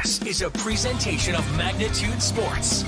This is a presentation of Magnitude Sports.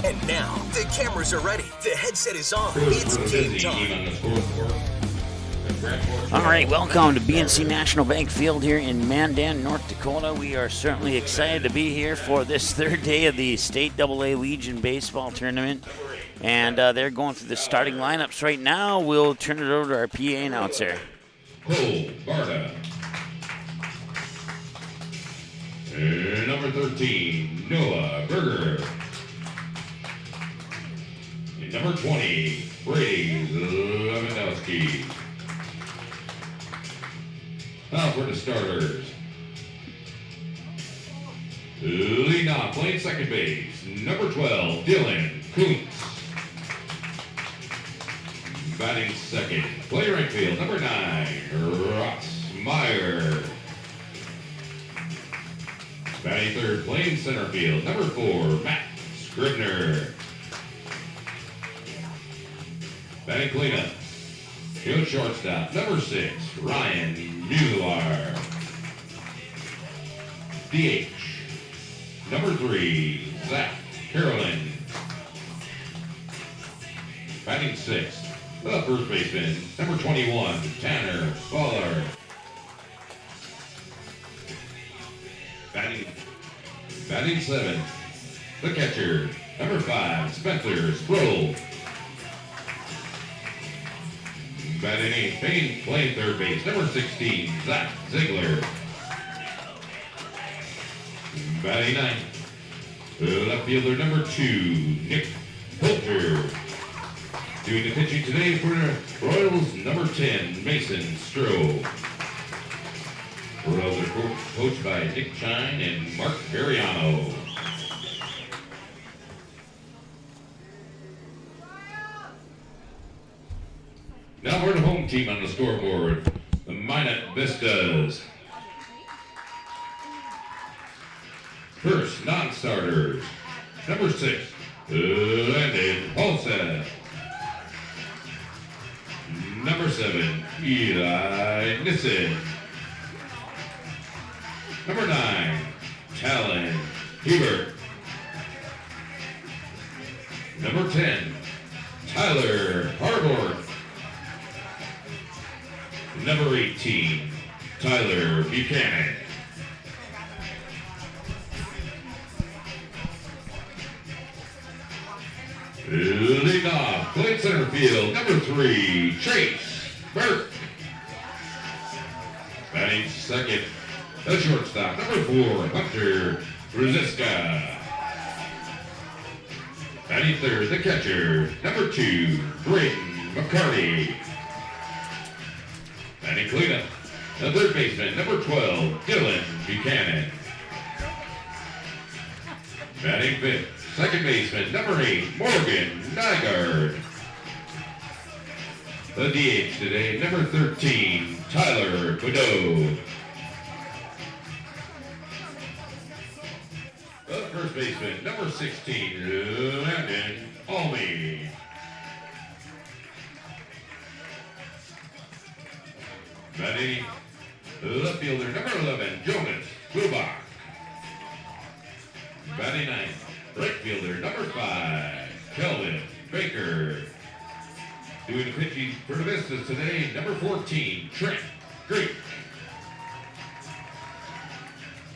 And now, the cameras are ready. The headset is on. It's game time. All right, welcome to BNC National Bank Field here in Mandan, North Dakota. We are certainly excited to be here for this third day of the State AA Legion Baseball Tournament. And they're going through the starting lineups right now. We'll turn it over to our PA announcer. Cole Barta. Number 13, Noah Berger. And number 20, Brady Lewandowski. Now for the starters. Leading off, playing second base, number 12, Dylan Kuntz. Batting second, play right field, number 9, Ross Meyer. Batting third, playing center field, number 4, Matt Scribner. Batting cleanup, field shortstop, number 6, Ryan Mueller. DH, number 3, Zach Carolyn. Batting sixth, the first baseman, number 21, Tanner Fowler. Batting seventh, the catcher, number 5, Spencer Sproul. Batting eighth, playing third base, number 16, Zach Ziegler. Batting ninth, left fielder, number 2, Nick Poulter. Doing the pitching today for the Royals, number 10, Mason Stroh. Royals are coached by Dick Chine and Mark Veriano. Now for the home team on the scoreboard, the Minot Vistas. First, non-starters, number 6, Landon Paulson. Number 7, Eli Nissen. Number 9, Talon Hebert. Number 10, Tyler Harborth. Number 18, Tyler Buchanan. Leading off, playing center field, number 3, Chase Burke. Batting second, the shortstop, number 4, Hunter Ruziska. Batting third, the catcher, number 2, Braden McCarty. Batting cleanup, the third baseman, number 12, Dylan Buchanan. Batting fifth, second baseman, number 8, Morgan Nygaard. The DH today, number 13, Tyler Godot. The first baseman, number 16, Landon Almy. Batting left fielder, number 11, Jonas Bubak. Batting ninth, right fielder, number 5, Kelvin Baker. Doing the pitching for the Vistas today, number 14, Trent Greek.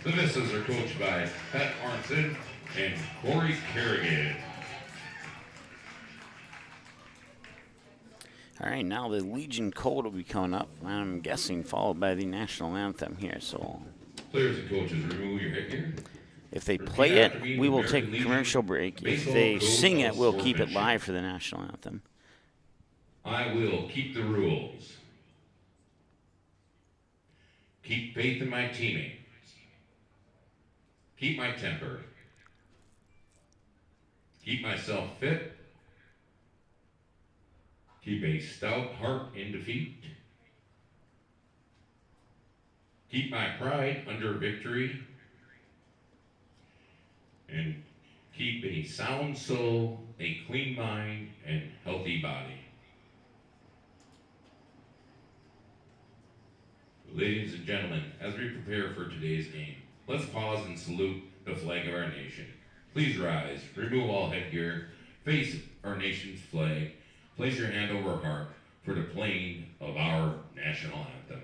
The Vistas are coached by Pat Arnson and Corey Kerrigan. All right, now the Legion Code will be coming up. I'm guessing followed by the national anthem here. So, Players and coaches, remove your headgear. if they play it, we will take a commercial break. If they sing it, we'll keep it live for the national anthem. I will keep the rules. Keep faith in my teammates. Keep my temper. Keep myself fit. Keep a stout heart in defeat. Keep my pride under victory. And keep a sound soul, a clean mind, and healthy body. Ladies and gentlemen, as we prepare for today's game, let's pause and salute the flag of our nation. Please rise, remove all headgear, face our nation's flag, place your hand over heart for the playing of our national anthem.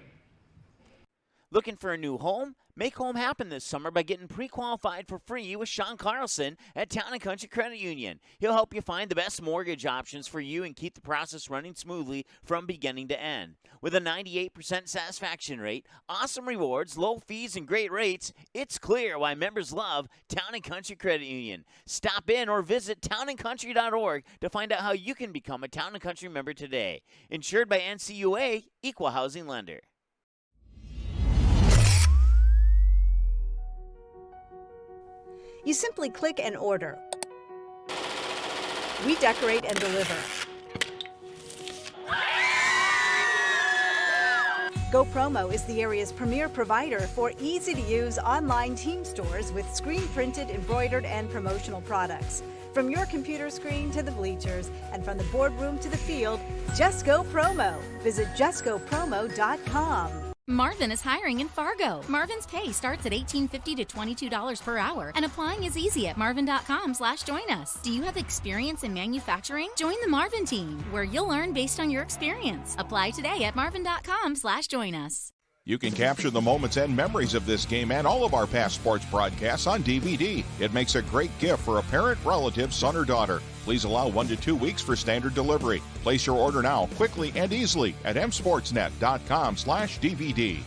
Looking for a new home? Make home happen this summer by getting pre-qualified for free with Sean Carlson at Town & Country Credit Union. He'll help you find the best mortgage options for you and keep the process running smoothly from beginning to end. With a 98% satisfaction rate, awesome rewards, low fees, and great rates, it's clear why members love Town & Country Credit Union. Stop in or visit townandcountry.org to find out how you can become a Town & Country member today. Insured by NCUA, Equal Housing Lender. You simply click and order. We decorate and deliver. GoPromo is the area's premier provider for easy-to-use online team stores with screen-printed, embroidered, and promotional products. From your computer screen to the bleachers, and from the boardroom to the field, just go promo. Visit justgopromo.com. Marvin is hiring in Fargo. Marvin's pay starts at $18.50 to $22 per hour, and applying is easy at marvin.com/join us. Do you have experience in manufacturing? Join the Marvin team, where you'll earn based on your experience. Apply today at marvin.com/join us. You can capture the moments and memories of this game and all of our past sports broadcasts on DVD. It makes a great gift for a parent, relative, son, or daughter. Please allow 1 to 2 weeks for standard delivery. Place your order now, quickly and easily at msportsnet.com/DVD.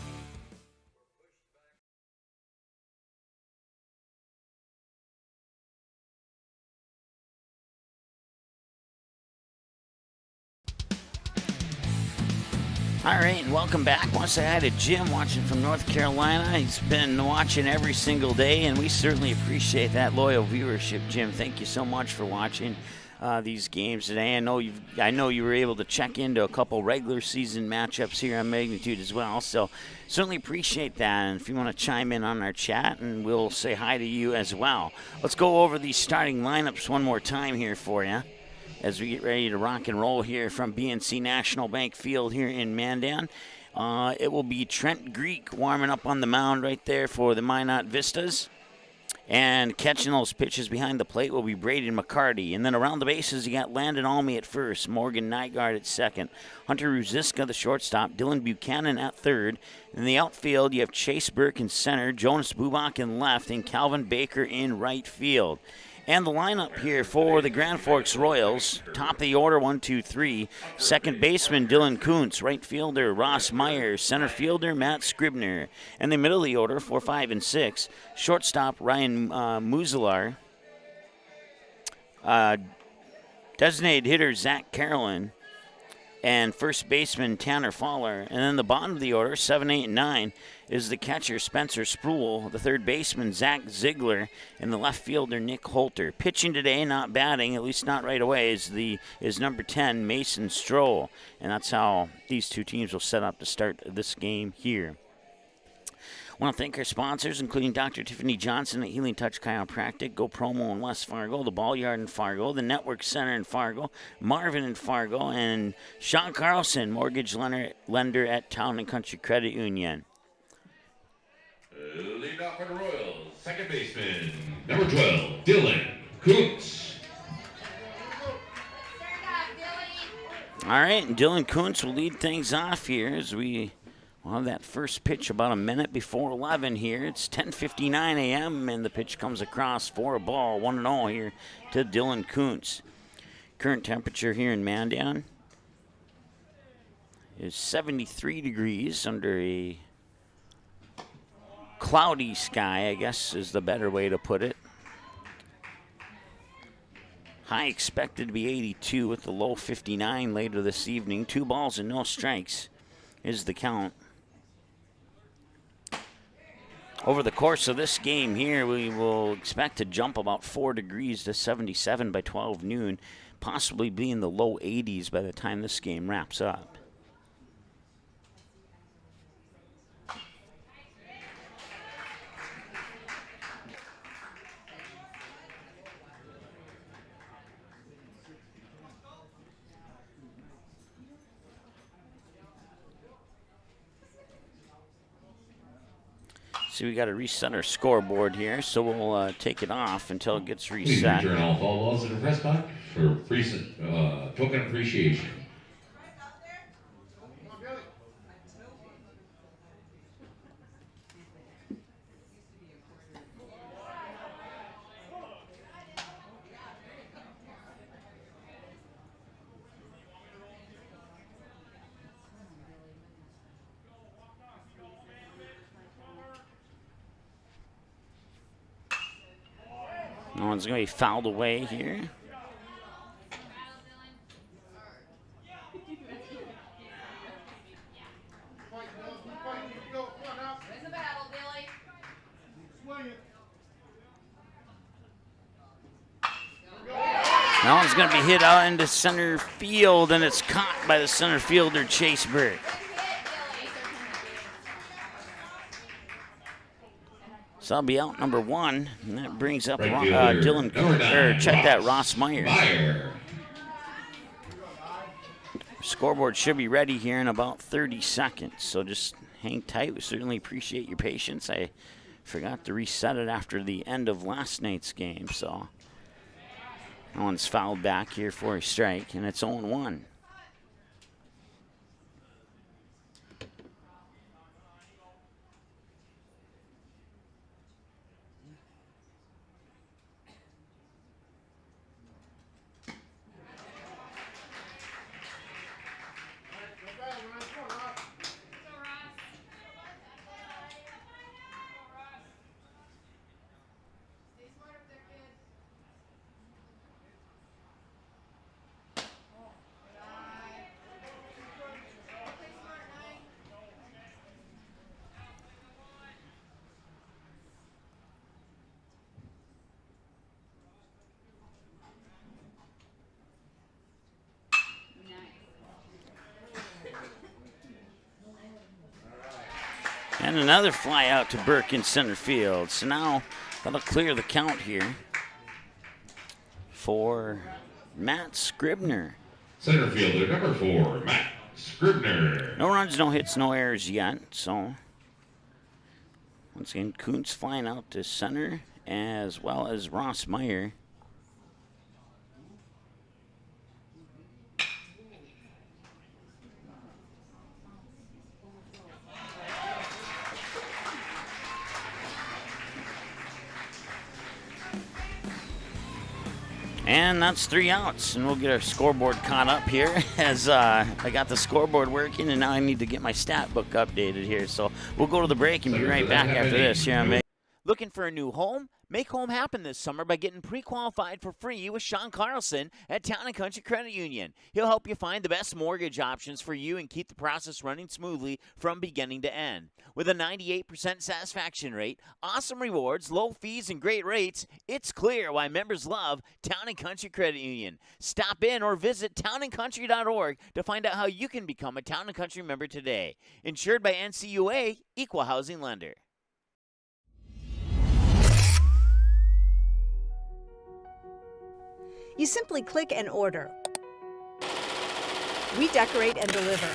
All right, and welcome back. Once I had a Jim watching from North Carolina. He's been watching every single day, and we certainly appreciate that loyal viewership, Jim. Thank you so much for watching these games today. I know you were able to check into a couple regular season matchups here on Magnitude as well, so certainly appreciate that. And if you want to chime in on our chat, and we'll say hi to you as well. Let's go over these starting lineups one more time here for you as we get ready to rock and roll here from BNC National Bank Field here in Mandan. It will be Trent Greek warming up on the mound right there for the Minot Vistas. And catching those pitches behind the plate will be Braden McCarty. And then around the bases, you got Landon Almy at first, Morgan Nygaard at second, Hunter Ruziska, the shortstop, Dylan Buchanan at third. In the outfield, you have Chase Burke in center, Jonas Bubak in left, and Calvin Baker in right field. And the lineup here for the Grand Forks Royals, top of the order, 1, 2, 3. Second baseman, Dylan Kuntz. Right fielder, Ross Myers. Center fielder, Matt Scribner. And the middle of the order, 4, 5, and 6. Shortstop, Ryan Muzilar. Designated hitter, Zach Carolyn. And first baseman, Tanner Fowler. And then the bottom of the order, 7, 8, and 9, is the catcher, Spencer Spruill. The third baseman, Zach Ziegler. And the left fielder, Nick Holter. Pitching today, not batting, at least not right away, is number 10, Mason Stroll. And that's how these two teams will set up to start this game here. I want to thank our sponsors, including Dr. Tiffany Johnson at Healing Touch Chiropractic, GoPromo in West Fargo, the Ball Yard in Fargo, the Network Center in Fargo, Marvin in Fargo, and Sean Carlson, mortgage lender at Town & Country Credit Union. Lead off for the Royals, second baseman, number 12, Dylan Kuntz. All right, and Dylan Kuntz will lead things off here as we Well, that first pitch about a minute before 11 here. It's 10:59 a.m. and the pitch comes across for a ball, 1-0 here to Dylan Kuntz. Current temperature here in Mandan is 73 degrees under a cloudy sky, I guess is the better way to put it. High expected to be 82 with the low 59 later this evening. 2 balls and no strikes is the count. Over the course of this game here, we will expect to jump about 4 degrees to 77 by 12 noon, possibly be in the low 80s by the time this game wraps up. So we got to reset our scoreboard here, so we'll take it off until it gets Please reset. return all foul balls to the press box for token appreciation. No one's going to be fouled away here. That one's going to be hit out into center field, and it's caught by the center fielder, Chase Burke. So that'll be out number 1, and that brings up Dylan Cooper. Check that, Ross Meyer. Scoreboard should be ready here in about 30 seconds, so just hang tight. We certainly appreciate your patience. I forgot to reset it after the end of last night's game, so that one's fouled back here for a strike, and it's 0-1. And another fly out to Burke in center field. So now that'll clear the count here for Matt Scribner. Center fielder number 4, Matt Scribner. No runs, no hits, no errors yet. So once again, Kuntz flying out to center as well as Ross Meyer. And that's 3 outs, and we'll get our scoreboard caught up here as I got the scoreboard working, and now I need to get my stat book updated here. So we'll go to the break and be right back after this here on Make. Looking for a new home? Make home happen this summer by getting pre-qualified for free with Sean Carlson at Town & Country Credit Union. He'll help you find the best mortgage options for you and keep the process running smoothly from beginning to end. With a 98% satisfaction rate, awesome rewards, low fees, and great rates, it's clear why members love Town & Country Credit Union. Stop in or visit townandcountry.org to find out how you can become a Town & Country member today. Insured by NCUA, Equal Housing Lender. You simply click and order. We decorate and deliver.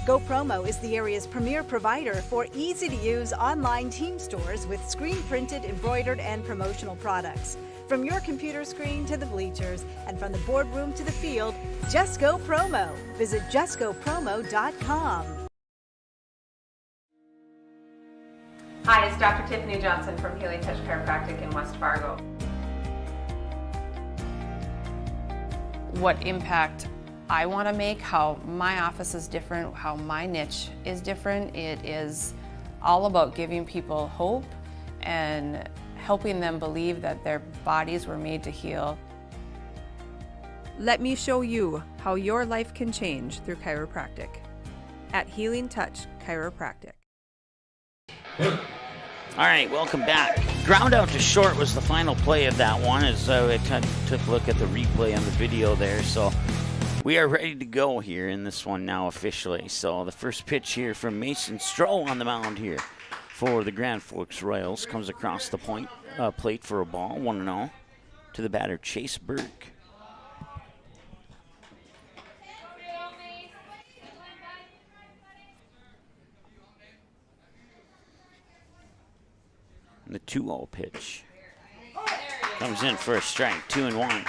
GoPromo is the area's premier provider for easy-to-use online team stores with screen-printed, embroidered, and promotional products. From your computer screen to the bleachers, and from the boardroom to the field, Just Go Promo. Visit justgopromo.com. Hi, it's Dr. Tiffany Johnson from Healing Touch Chiropractic in West Fargo. What impact I want to make, how my office is different, how my niche is different. It is all about giving people hope and helping them believe that their bodies were made to heal. Let me show you how your life can change through chiropractic at Healing Touch Chiropractic. All right, welcome back. Ground out to short was the final play of that one, as I took a look at the replay on the video there. So we are ready to go here in this one now officially. So the first pitch here from Mason Stroh on the mound here for the Grand Forks Royals comes across the plate for a ball, 1-0 to the batter Chase Burke. The 2-0 pitch comes in for a strike, 2-1.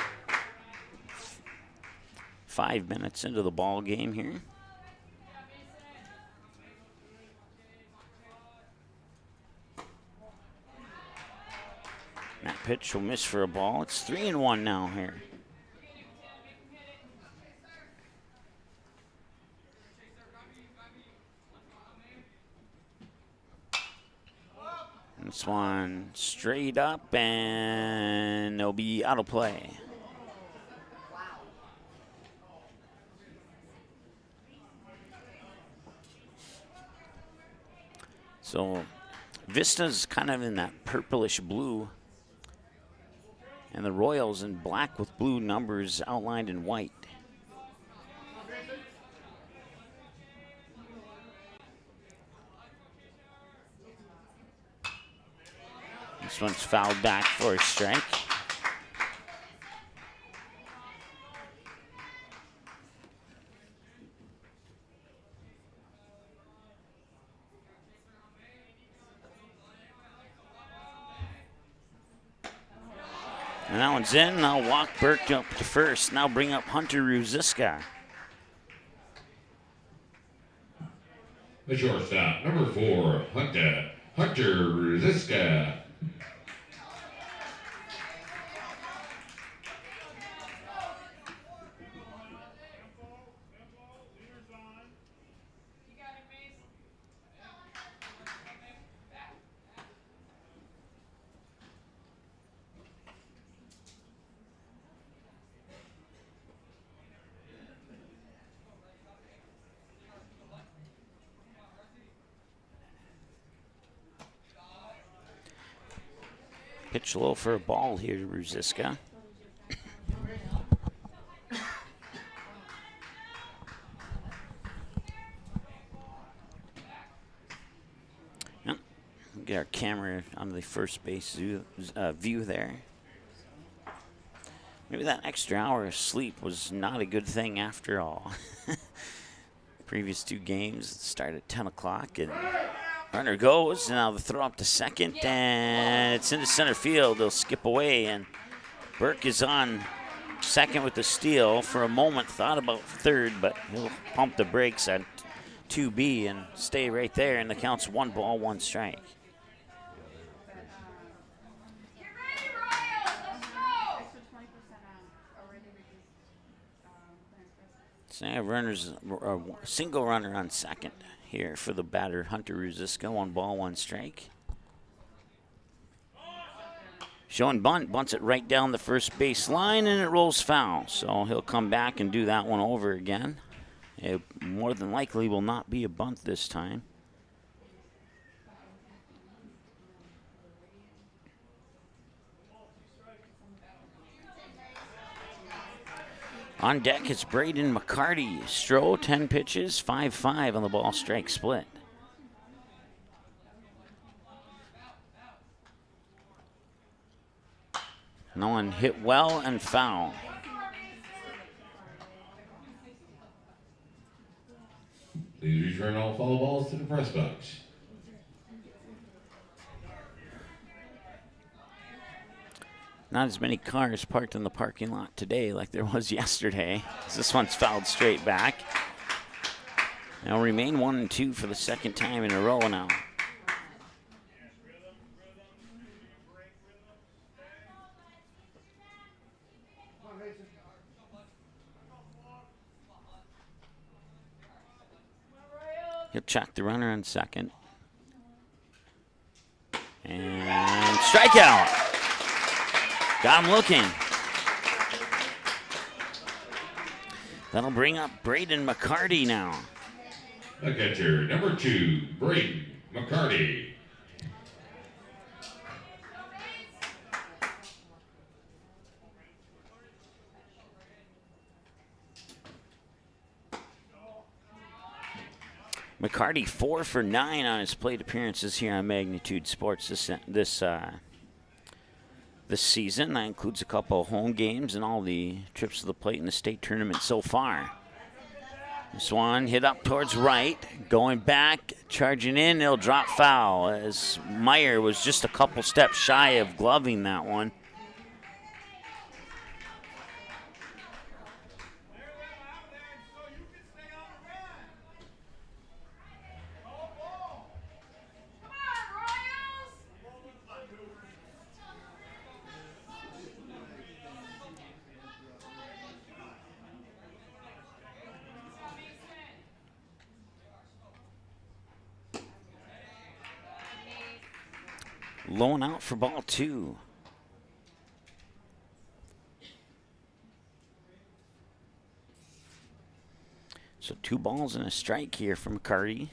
5 minutes into the ball game here. That pitch will miss for a ball. It's 3-1 now here. This one straight up, and it'll be out of play. So Vistas kind of in that purplish blue, and the Royals in black with blue numbers outlined in white. This one's fouled back for a strike. And that one's in. Now walk Burke up to first. Now bring up Hunter Ruziska. The shortstop, number 4, Hunter Ruziska. Pitch low for a ball here to Ruziska. Yep. Get our camera on the first base view there. Maybe that extra hour of sleep was not a good thing after all. Previous 2 games start at 10 o'clock, and runner goes, and now the throw up to second, and it's into center field. They'll skip away, and Burke is on second with the steal. For a moment, thought about third, but he'll pump the brakes at 2B and stay right there, and the count's 1 ball, 1 strike. So I have runners, a single runner on second here for the batter, Hunter Ruziska. 1 ball, 1 strike. Showing bunt, bunts it right down the first base line, and it rolls foul. So he'll come back and do that one over again. It more than likely will not be a bunt this time. On deck, it's Braden McCarty. Stroh, 10 pitches, 5-5 on the ball strike split. No one hit well and foul. Please return all foul balls to the press box. Not as many cars parked in the parking lot today like there was yesterday. This one's fouled straight back. They'll remain 1-2 for the second time in a row now. He'll check the runner on second. And strikeout. Got him looking. That'll bring up Braden McCarty now. The catcher, number 2, Braden McCarty. McCarty 4 for 9 on his plate appearances here on Magnitude Sports this season. That includes a couple of home games and all the trips to the plate in the state tournament so far. This one hit up towards right, going back, charging in, he'll drop foul as Meyer was just a couple steps shy of gloving that one. Lone out for ball 2. So 2 balls and a strike here from McCarty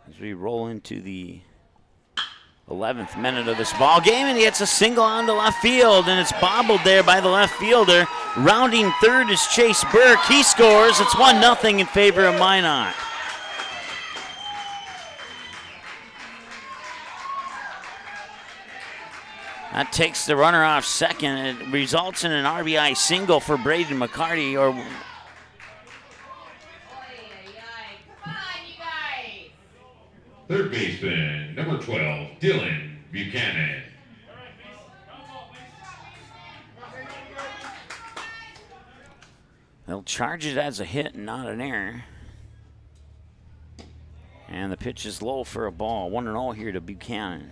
as we roll into the 11th minute of this ball game, and he hits a single onto left field, and it's bobbled there by the left fielder. Rounding third is Chase Burke. He scores. It's 1-0 in favor of Minot. That takes the runner off second. It results in an RBI single for Braden McCarty. Third baseman, number 12, Dylan Buchanan. They'll charge it as a hit and not an error. And the pitch is low for a ball. 1-0 here to Buchanan.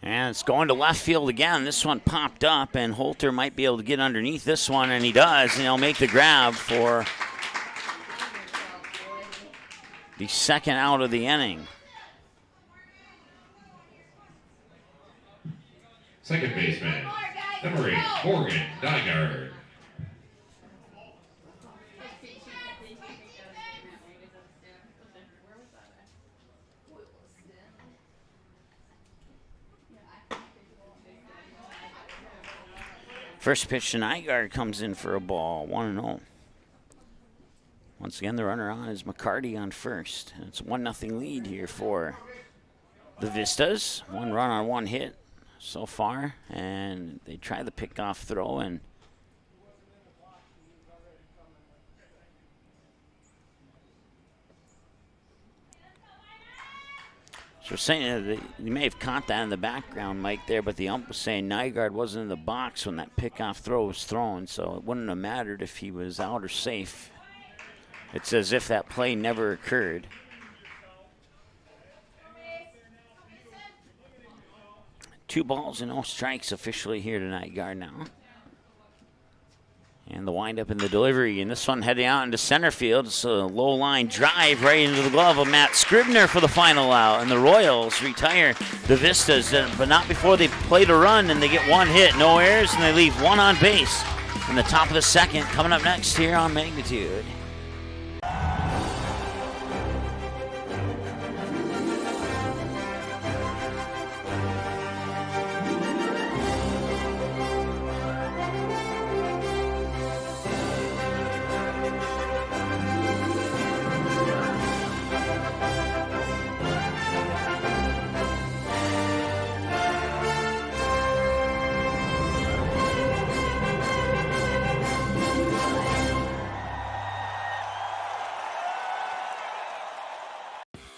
And it's going to left field again. This one popped up, and Holter might be able to get underneath this one, and he does, and he'll make the grab for the second out of the inning. Second baseman, number 8, Morgan Dygard. First pitch to Nygaard comes in for a ball, 1-0. Once again, the runner on is McCarty on first. And it's a 1-0 lead here for the Vistas. 1 run on 1 hit so far, and they try the pickoff throw, and so we're saying that you may have caught that in the background, Mike, there, but the ump was saying Nygaard wasn't in the box when that pickoff throw was thrown, so it wouldn't have mattered if he was out or safe. It's as if that play never occurred. Two balls and no strikes officially here to Nygaard now. And the windup in the delivery, and this one heading out into center field. It's a low line drive right into the glove of Matt Scribner for the final out. And the Royals retire the Vistas, but not before they played a run, and they get 1 hit, no errors, and they leave 1 on base in the top of the second. Coming up next here on Magnitude.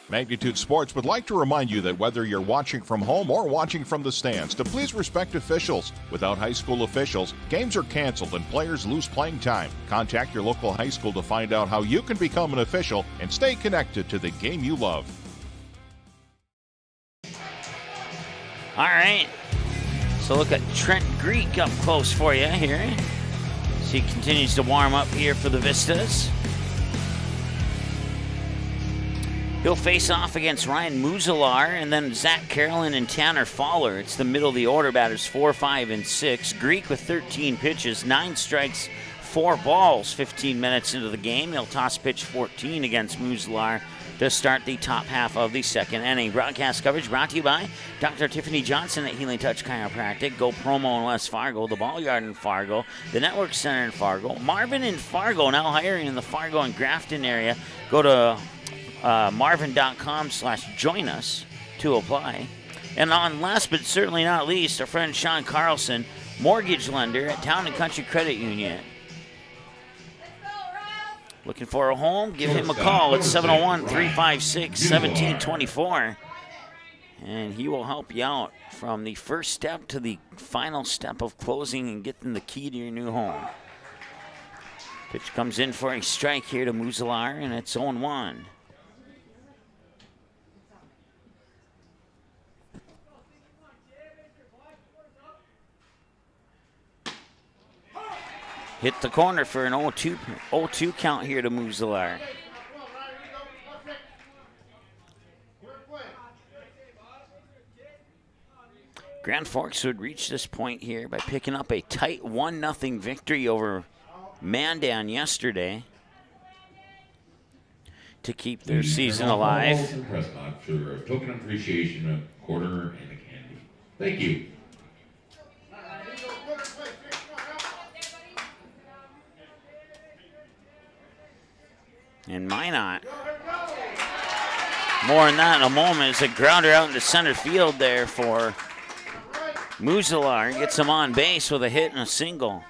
Magnitude Sports would like to remind you that whether you're watching from home or watching from the stands, to please respect officials. Without high school officials, games are canceled and players lose playing time. Contact your local high school to find out how you can become an official and stay connected to the game you love. All right. So look at Trent Greek up close for you here. So he continues to warm up here for the Vistas. He'll face off against Ryan Muzalar and then Zach Carolyn and Tanner Fowler. It's the middle of the order batters, 4, 5, and 6. Greek with 13 pitches, 9 strikes, 4 balls, 15 minutes into the game. He'll toss pitch 14 against Muzalar to start the top half of the second inning. Broadcast coverage brought to you by Dr. Tiffany Johnson at Healing Touch Chiropractic, Go Promo in West Fargo, the Ball Yard in Fargo, the Network Center in Fargo, Marvin in Fargo, now hiring in the Fargo and Grafton area. Go to marvin.com/join us to apply. And on last but certainly not least, our friend Sean Carlson, mortgage lender at Town and Country Credit Union. Looking for a home? Give him a call at 701-356-1724. And he will help you out from the first step to the final step of closing and getting the key to your new home. Pitch comes in for a strike here to Muzalar, and it's 0-1. Hit the corner for an 0-2 count here to Muzalar. Grand Forks would reach this point here by picking up a tight 1-0 victory over Mandan yesterday to keep their season alive. Prescott for a token appreciation, a quarter, and a candy. Thank you. And Minot. More on that in a moment as a grounder out into center field there for Muzalar. Gets him on base with a hit and a single.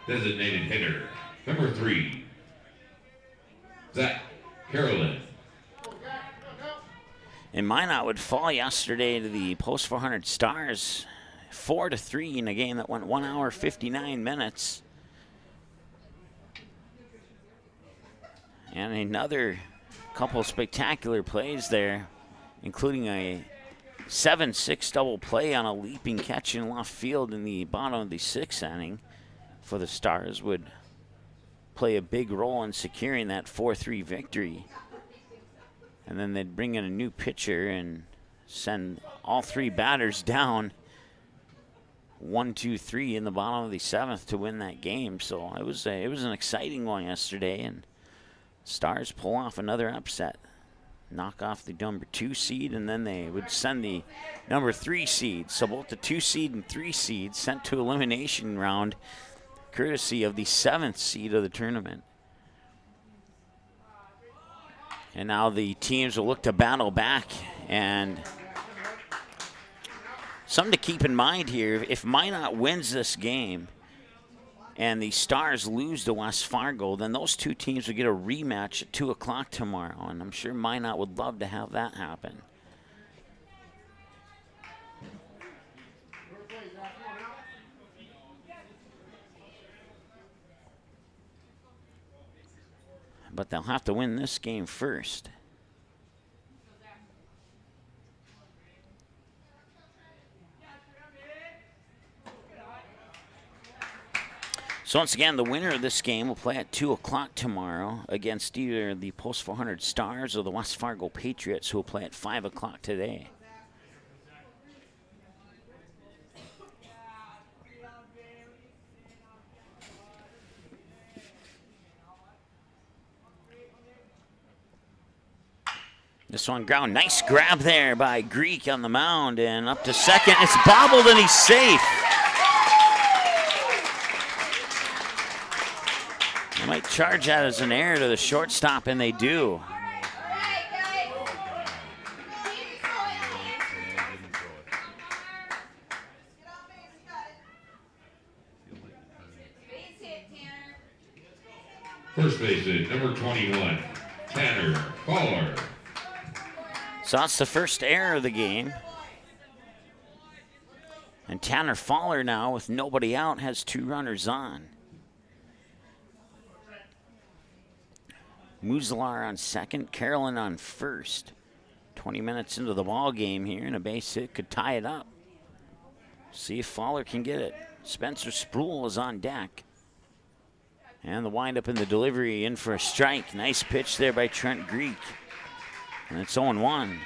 Designated hitter, number 3, Zach Carolyn. And Minot would fall yesterday to the Post 400 Stars 4-3 in a game that went 1 hour 59 minutes. And another couple spectacular plays there, including a 7-6 double play on a leaping catch in left field in the bottom of the 6th inning for the Stars would play a big role in securing that 4-3 victory. And then they'd bring in a new pitcher and send all 3 batters down 1-2-3 in the bottom of the 7th to win that game. So it was an exciting one yesterday, and Stars pull off another upset, knock off the number 2 seed, and then they would send the number 3 seed. So both the 2 seed and 3 seed sent to elimination round, courtesy of the 7th seed of the tournament. And now the teams will look to battle back, and something to keep in mind here, if Minot wins this game and the Stars lose to West Fargo, then those 2 teams will get a rematch at 2 o'clock tomorrow, and I'm sure Minot would love to have that happen. But they'll have to win this game first. So once again, the winner of this game will play at 2 o'clock tomorrow against either the Post 400 Stars or the West Fargo Patriots, who will play at 5 o'clock today. This one ground, nice grab there by Greek on the mound, and up to second. It's bobbled and he's safe. They might charge that as an error to the shortstop, and they do. First baseman, number 21, Tanner Fowler. So that's the first error of the game. And Tanner Fowler now, with nobody out, has 2 runners on. Muzalar on second, Carolyn on first. 20 minutes into the ball game here, and a base hit could tie it up. See if Fowler can get it. Spencer Sproul is on deck. And the windup in the delivery in for a strike. Nice pitch there by Trent Greek. And it's 0-1.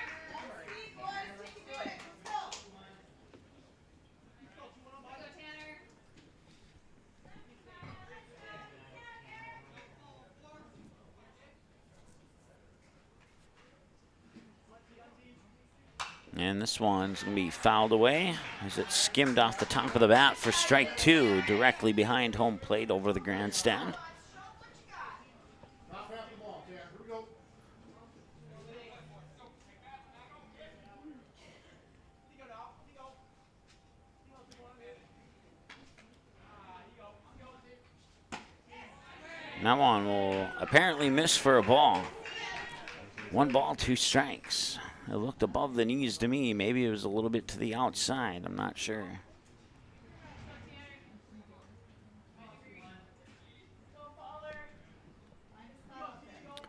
And this one's going to be fouled away as it skimmed off the top of the bat for strike 2, directly behind home plate over the grandstand. And that one will apparently miss for a ball. 1 ball, 2 strikes. It looked above the knees to me. Maybe it was a little bit to the outside. I'm not sure.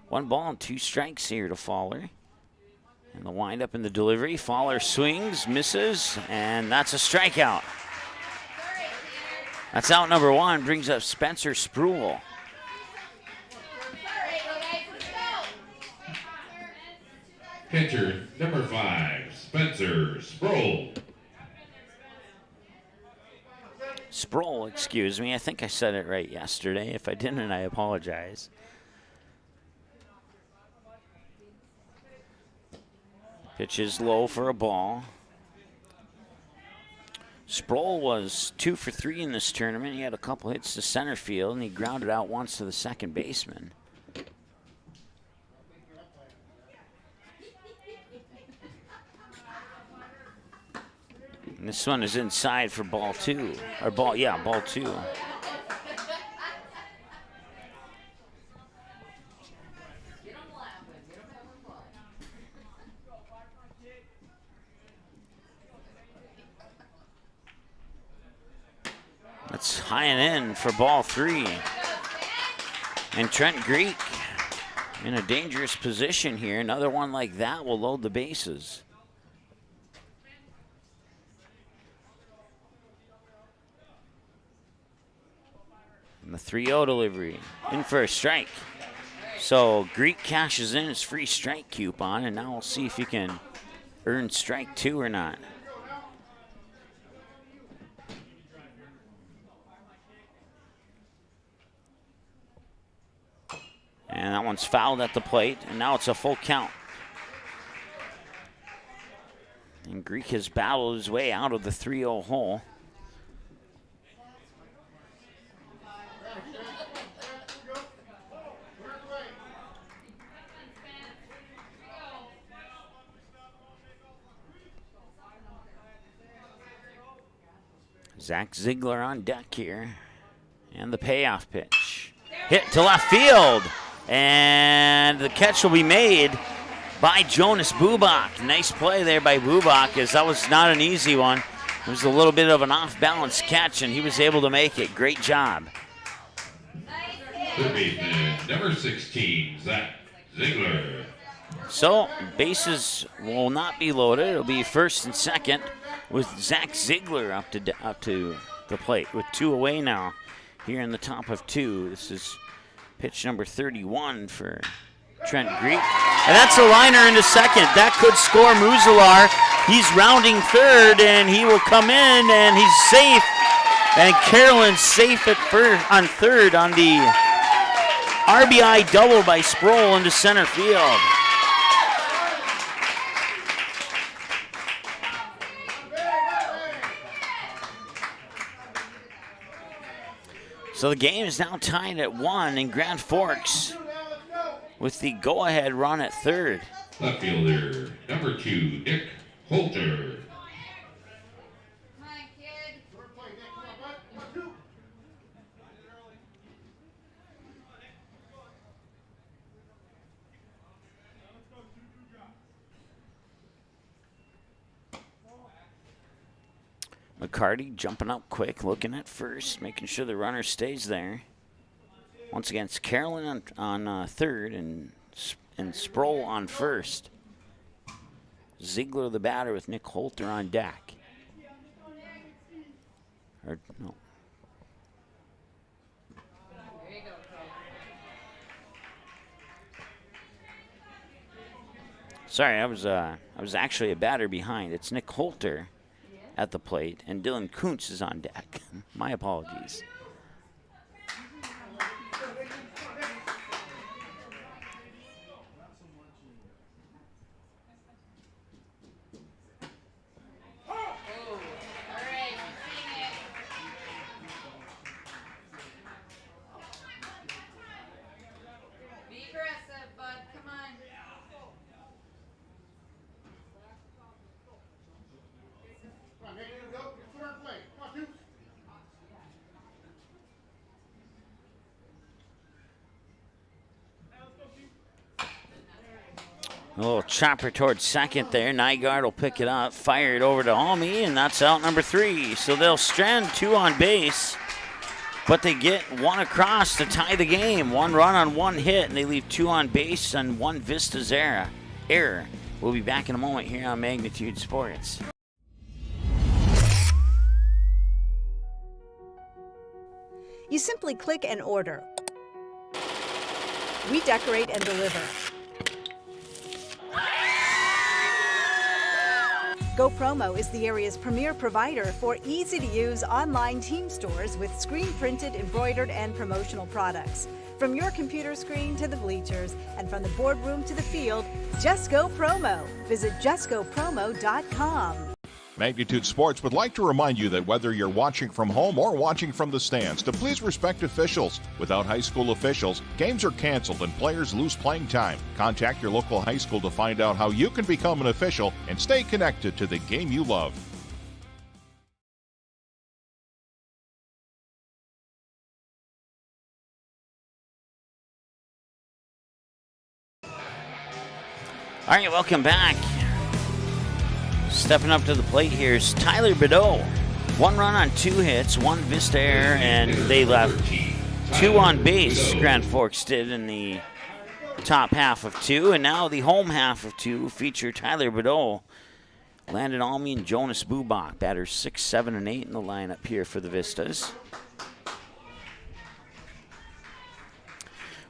One ball and 2 strikes here to Fowler. And the windup in the delivery. Fowler swings, misses, and that's a strikeout. That's out number 1. Brings up Spencer Sproul. Pitcher, number 5, Spencer Sproul. Sproul, excuse me. I think I said it right yesterday. If I didn't, I apologize. Pitch is low for a ball. Sproul was 2 for 3 in this tournament. He had a couple hits to center field, and he grounded out once to the second baseman. And this one is inside for ball 2. Or ball 2. That's high and in for ball 3. And Trent Greek in a dangerous position here. Another one like that will load the bases. And the 3-0 delivery, in for a strike. So Greek cashes in his free strike coupon, and now we'll see if he can earn strike 2 or not. And that one's fouled at the plate, and now it's a full count. And Greek has battled his way out of the 3-0 hole. Zach Ziegler on deck here. And the payoff pitch. Hit to left field. And the catch will be made by Jonas Bubak. Nice play there by Bubak, as that was not an easy one. It was a little bit of an off-balance catch, and he was able to make it. Great job. Third baseman, number 16, Zach Ziegler. So, bases will not be loaded. It'll be first and second with Zach Ziegler up to the plate with 2 away now here in the top of 2. This is pitch number 31 for Trent Greek. And that's a liner into second. That could score Muzalar. He's rounding third, and he will come in, and he's safe. And Carolyn's safe on third on the RBI double by Sproul into center field. So the game is now tied at 1 in Grand Forks with the go-ahead run at third. Left fielder, number 2, Nick Holter. McCarty jumping up quick, looking at first, making sure the runner stays there. Once again, it's Carolyn on third and Sproul on first. Ziegler the batter with Nick Holter on deck. Or, no. Sorry, I was actually a batter behind. It's Nick Holter at the plate, and Dylan Kuntz is on deck. My apologies. A little chopper towards second there. Nygaard will pick it up, fire it over to Almy, and that's out number 3. So they'll strand 2 on base, but they get 1 across to tie the game. 1 run on 1 hit, and they leave 2 on base and 1 Vistas error. We'll be back in a moment here on Magnitude Sports. You simply click and order. We decorate and deliver. Go Promo is the area's premier provider for easy-to-use online team stores with screen-printed, embroidered, and promotional products. From your computer screen to the bleachers, and from the boardroom to the field, just go Promo. Visit justgopromo.com. Magnitude Sports would like to remind you that whether you're watching from home or watching from the stands, to please respect officials. Without high school officials, games are canceled and players lose playing time. Contact your local high school to find out how you can become an official and stay connected to the game you love. All right, welcome back. Stepping up to the plate here is Tyler Bideau. 1 run on 2 hits, 1 Vista error, and they left 2 on base. Grand Forks did in the top half of 2, and now the home half of 2 feature Tyler Bideau, Landon Almy, and Jonas Bubach. Batters 6, 7, and 8 in the lineup here for the Vistas.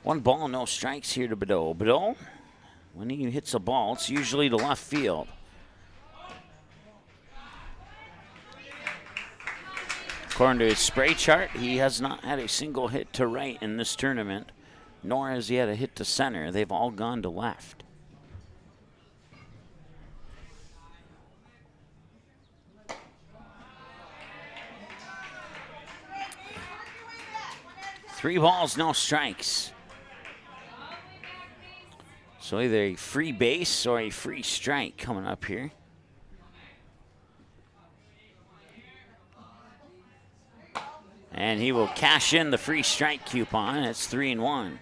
1 ball, no strikes here to Bideau. Bideau, when he hits a ball, it's usually to left field. According to his spray chart, he has not had a single hit to right in this tournament, nor has he had a hit to center. They've all gone to left. Three balls, no strikes. So either a free base or a free strike coming up here. And he will cash in the free strike coupon. It's 3-1.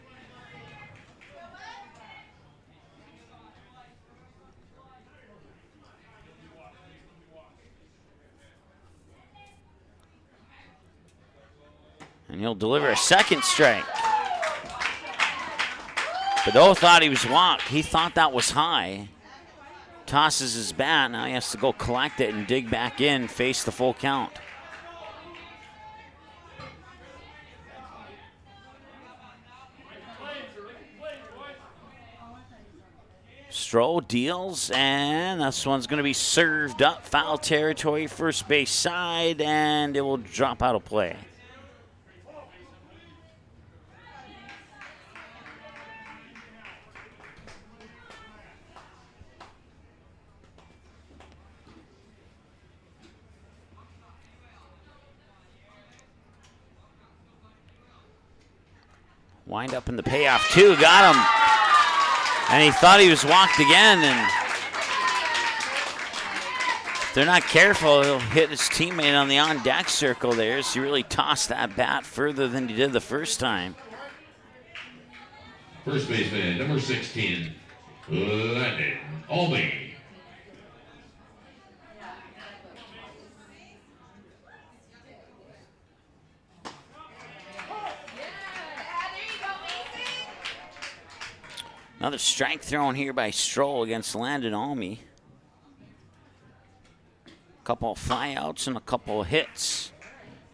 And he'll deliver a second strike. Bideau thought he was walked. He thought that was high. Tosses his bat. Now he has to go collect it and dig back in, face the full count. Stroh deals, and this one's going to be served up. Foul territory, first base side, and it will drop out of play. Wind up in the payoff, too. Got him. And he thought he was walked again, and if they're not careful, he'll hit his teammate on the on-deck circle there. So he really tossed that bat further than he did the first time. First baseman, number 16, Landon Almy. Another strike thrown here by Stroll against Landon Almy. A couple of flyouts and a couple of hits.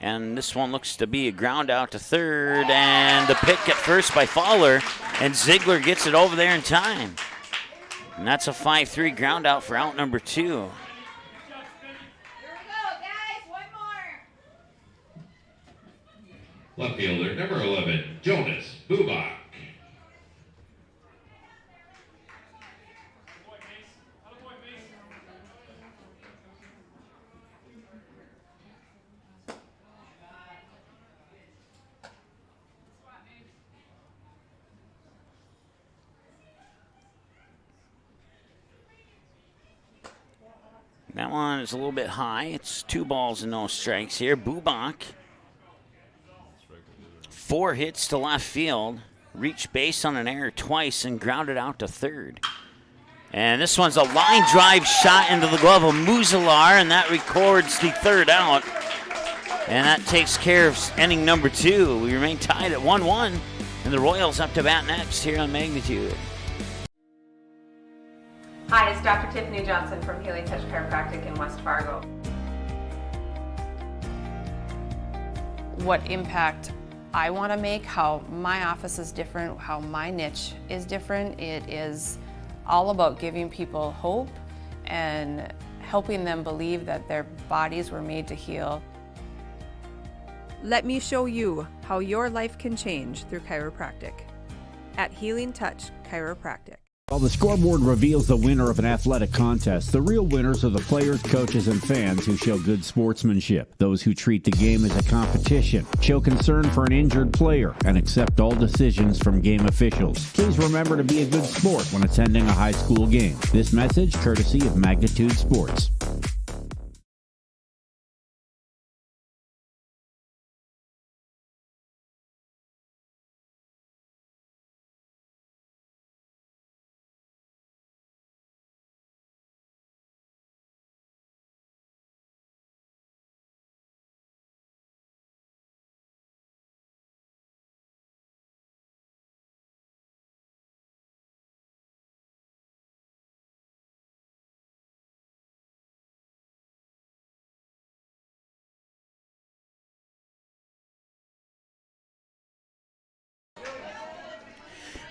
And this one looks to be a ground out to third, and the pick at first by Fowler, and Ziegler gets it over there in time. And that's a 5-3 ground out for out number 2. Left fielder number 11, Jonas Bubak. That one is a little bit high. It's 2 balls and no strikes here. Bubak, 4 hits to left field, reached base on an error twice and grounded out to third. And this one's a line drive shot into the glove of Muzalar, and that records the third out. And that takes care of inning number 2. We remain tied at 1-1, and the Royals up to bat next here on Magnitude. Hi, it's Dr. Tiffany Johnson from Healing Touch Chiropractic in West Fargo. What impact I want to make, how my office is different, how my niche is different. It is all about giving people hope and helping them believe that their bodies were made to heal. Let me show you how your life can change through chiropractic at Healing Touch Chiropractic. While the scoreboard reveals the winner of an athletic contest, the real winners are the players, coaches, and fans who show good sportsmanship. Those who treat the game as a competition, show concern for an injured player, and accept all decisions from game officials. Please remember to be a good sport when attending a high school game. This message courtesy of Magnitude Sports.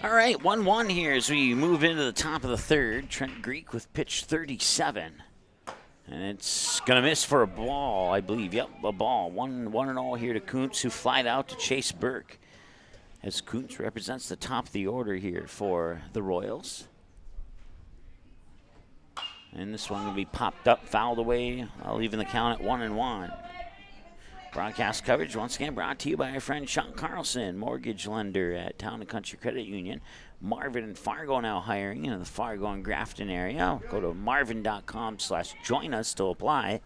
All right, 1-1 here as we move into the top of the third. Trent Greek with pitch 37. And it's going to miss for a ball, I believe. Yep, a ball. 1-0 here to Kuntz, who flied out to Chase Burke. As Kuntz represents the top of the order here for the Royals. And this one will be popped up, fouled away, leaving the count at 1-1. Broadcast coverage once again brought to you by our friend Sean Carlson, mortgage lender at Town and Country Credit Union. Marvin and Fargo now hiring in the Fargo and Grafton area. Go to marvin.com/join us to apply.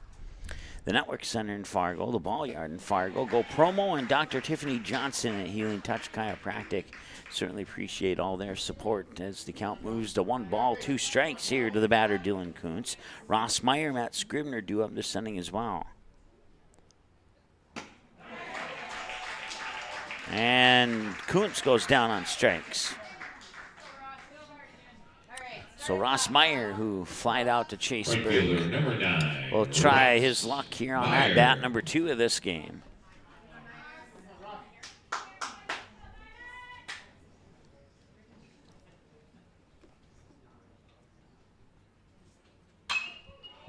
The Network Center in Fargo, the Ball Yard in Fargo. Go Promo and Dr. Tiffany Johnson at Healing Touch Chiropractic. Certainly appreciate all their support as the count moves to 1 ball, 2 strikes here to the batter, Dylan Kuntz. Ross Meyer, Matt Scribner due up this inning as well. And Kuntz goes down on strikes. So Ross Meyer, who flied out to Chase Burke, will try his luck here on that bat number 2 of this game.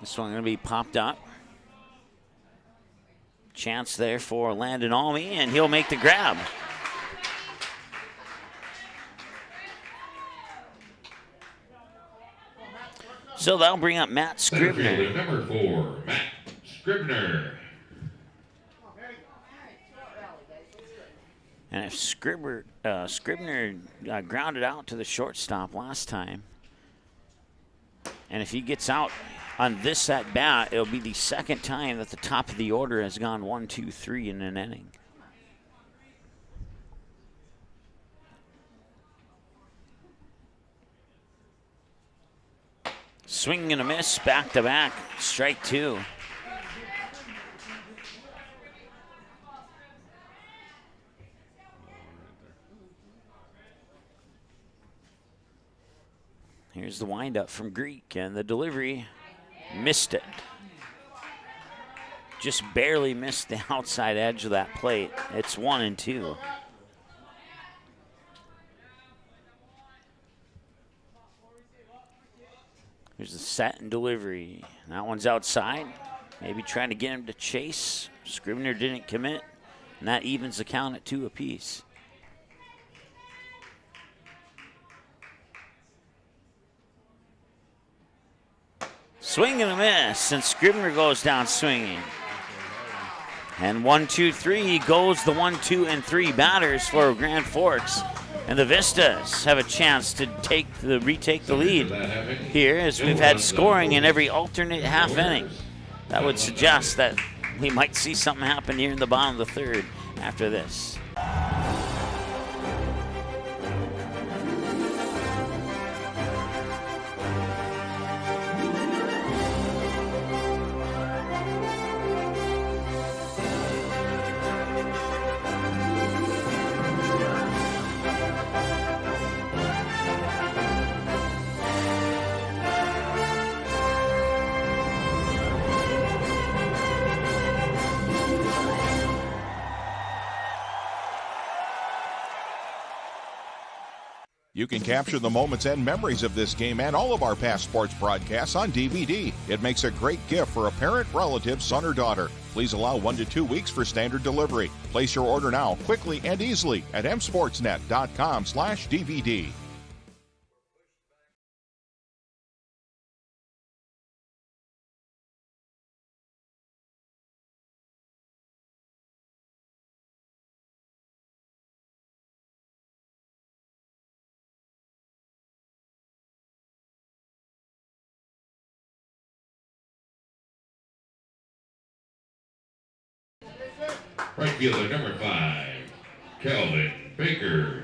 This one going to be popped up. Chance there for Landon Almy, and he'll make the grab. So that'll bring up Matt Scribner. Number 4, Matt Scribner. And if Scribner grounded out to the shortstop last time, and if he gets out on this at bat, it'll be the second time that the top of the order has gone 1, 2, 3 in an inning. Swing and a miss, back to back, strike 2. Here's the windup from Greek, and the delivery missed it. Just barely missed the outside edge of that plate. It's 1-2. Here's the set and delivery. That one's outside. Maybe trying to get him to chase. Scrivener didn't commit, and that evens the count at 2 apiece. Swing and a miss, and Scrivener goes down swinging. And 1-2-3 goes the 1-2-3 batters for Grand Forks. And the Vistas have a chance to retake the lead here, as we've had scoring in every alternate half inning. That would suggest that we might see something happen here in the bottom of the third after this. You can capture the moments and memories of this game and all of our past sports broadcasts on DVD. It makes a great gift for a parent, relative, son, or daughter. Please allow 1 to 2 weeks for standard delivery. Place your order now, quickly and easily at msportsnet.com/DVD. Right fielder number 5, Calvin Baker.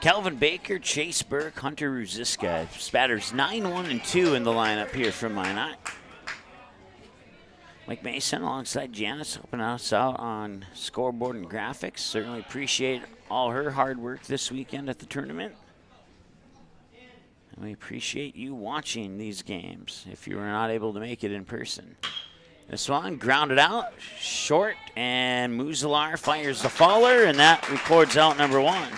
Calvin Baker, Chase Burke, Hunter Ruziska. Batters 9-1-2 in the lineup here from Minot. Mike Mason alongside Janice helping us out on scoreboard and graphics. Certainly appreciate all her hard work this weekend at the tournament. And we appreciate you watching these games if you were not able to make it in person. This one grounded out, short, and Muzalar fires the faller, and that records out number 1.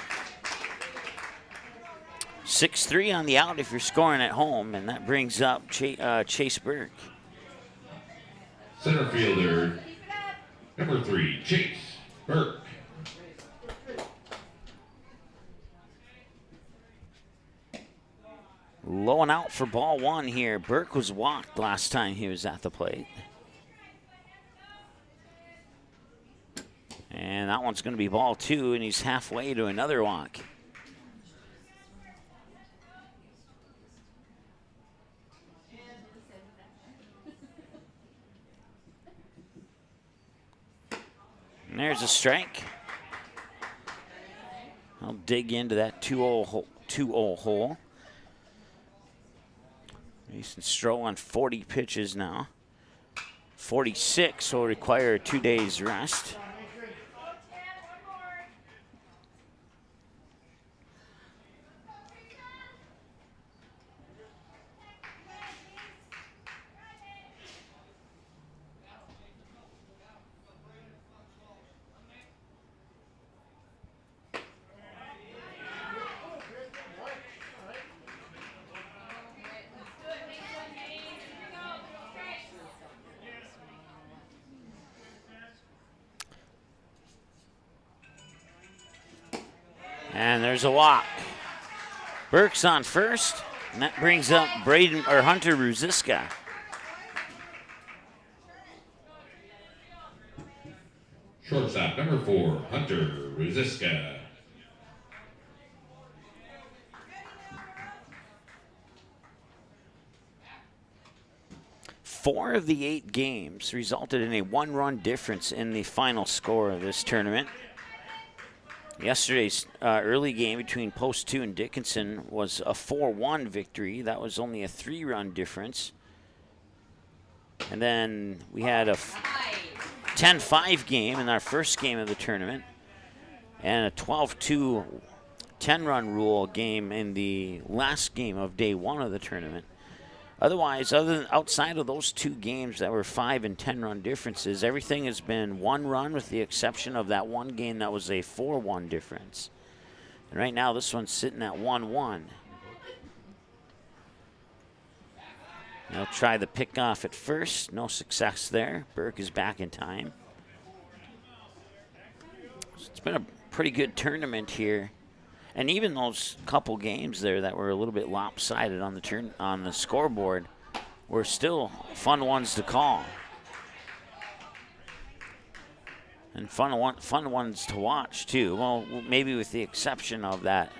6-3 on the out if you're scoring at home, and that brings up Chase Burke. Center fielder number 3, Chase Burke. Low and out for ball 1 here. Burke was walked last time he was at the plate. And that one's going to be ball 2, and he's halfway to another walk. And there's a strike. I'll dig into that 2-0 hole. Mason Stroh on 40 pitches now. 46 will require 2 days rest. And there's a walk. Burke's on first, and that brings up Hunter Ruziska. Shortstop number 4, Hunter Ruziska. Four of the 8 games resulted in a 1-run difference in the final score of this tournament. Yesterday's early game between Post 2 and Dickinson was a 4-1 victory. That was only a 3-run difference. And then we had a 10-5 game in our first game of the tournament, and a 12-2 10-run rule game in the last game of day 1 of the tournament. Otherwise, outside of those 2 games that were 5 and 10-run differences, everything has been 1 run with the exception of that one game that was a 4-1 difference. And right now, this one's sitting at 1-1. They'll try the pickoff at first. No success there. Burke is back in time. It's been a pretty good tournament here. And even those couple games there that were a little bit lopsided on the scoreboard were still fun ones to call. And fun ones to watch, too. Well, maybe with the exception of that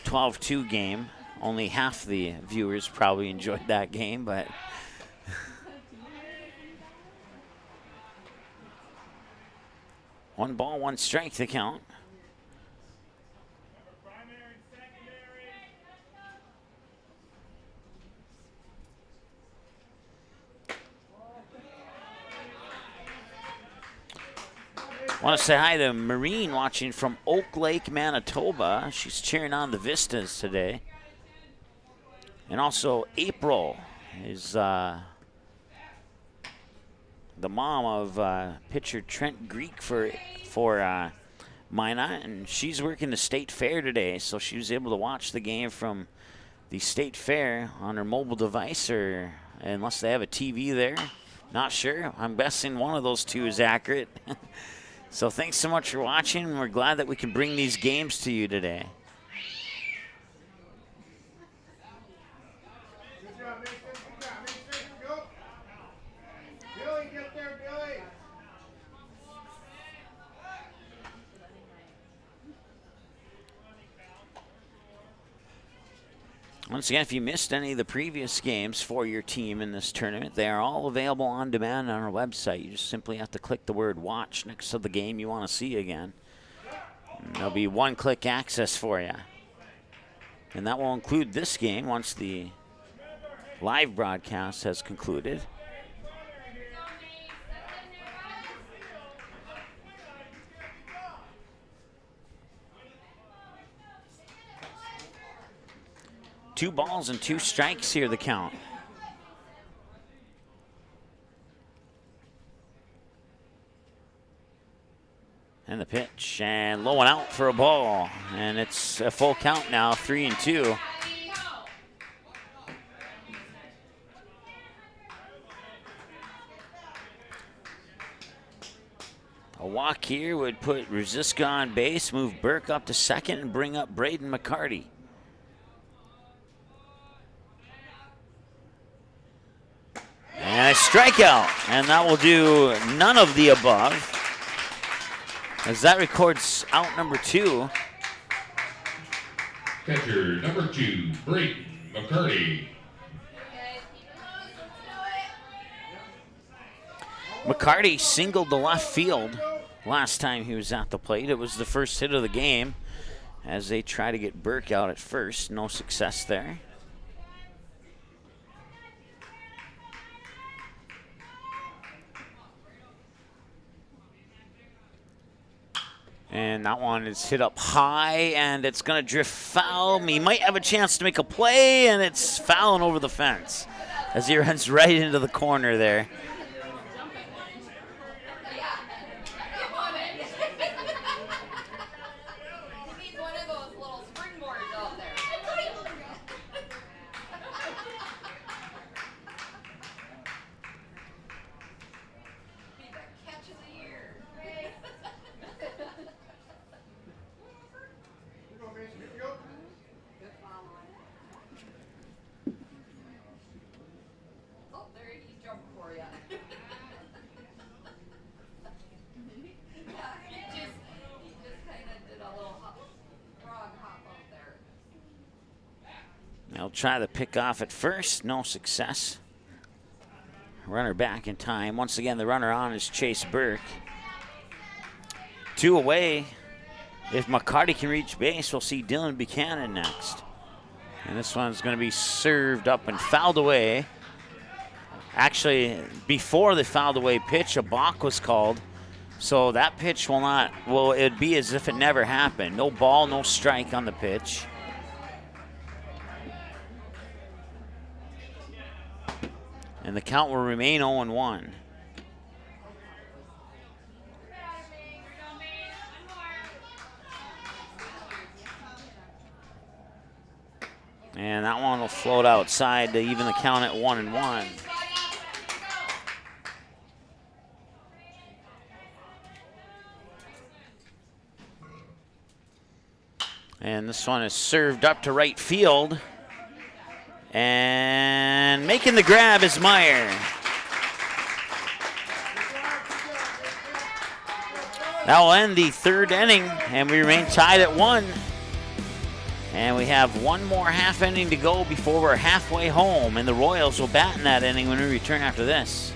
12-2 game. Only half the viewers probably enjoyed that game, but... One ball, one strike to count. I want to say hi to Marine watching from Oak Lake, Manitoba. She's cheering on the Vistas today. And also April is the mom of pitcher Trent Greek for Minot, and she's working the state fair today, so she was able to watch the game from the state fair on her mobile device, or unless they have a TV there. Not sure. I'm guessing one of those two is accurate. So thanks so much for watching, and we're glad that we can bring these games to you today. Once again, if you missed any of the previous games for your team in this tournament, they are all available on demand on our website. You just simply have to click the word watch next to the game you want to see again. And there'll be one-click access for you. And that will include this game once the live broadcast has concluded. Two balls and two strikes here, the count. And the pitch, and low and out for a ball. And it's a full count now, 3-2. A walk here would put Ruziska on base, move Burke up to second, and bring up Braden McCarty. And a strikeout, and that will do none of the above, as that records out number 2. Catcher number 2, Braden McCarty. McCarty singled the left field last time he was at the plate. It was the first hit of the game as they try to get Burke out at first. No success there. And that one is hit up high, and it's going to drift foul. He might have a chance to make a play, and it's fouling over the fence as he runs right into the corner there. They'll try the pick off at first, no success. Runner back in time. Once again, the runner on is Chase Burke. 2 away. If McCarty can reach base, we'll see Dylan Buchanan next. And this one's going to be served up and fouled away. Actually, before the fouled away pitch, a balk was called So that pitch will not, well, it'd be as if it never happened. No ball, no strike on the pitch. And the count will remain 0-1. And that one will float outside to even the count at 1-1. And this one is served up to right field. And making the grab is Meyer. That will end the third inning, and we remain tied at 1. And we have one more half inning to go before we're halfway home, and the Royals will bat in that inning when we return after this.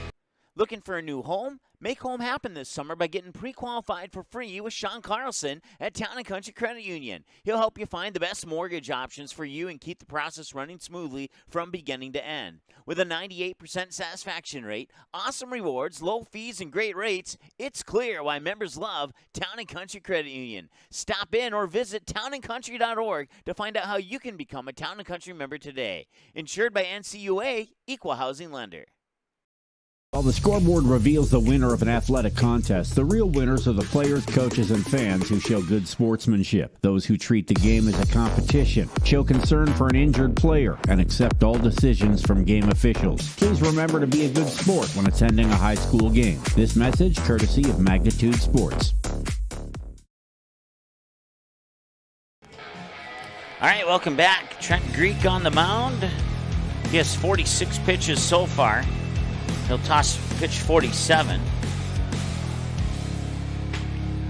Looking for a new home? Make home happen this summer by getting pre-qualified for free with Sean Carlson at Town & Country Credit Union. He'll help you find the best mortgage options for you and keep the process running smoothly from beginning to end. With a 98% satisfaction rate, awesome rewards, low fees, and great rates, it's clear why members love Town & Country Credit Union. Stop in or visit townandcountry.org to find out how you can become a Town & Country member today. Insured by NCUA, Equal Housing Lender. While the scoreboard reveals the winner of an athletic contest, the real winners are the players, coaches, and fans who show good sportsmanship. Those who treat the game as a competition, show concern for an injured player, and accept all decisions from game officials. Please remember to be a good sport when attending a high school game. This message courtesy of Magnitude Sports. All right, welcome back. Trent Greek on the mound. He has 46 pitches so far. He'll toss pitch 47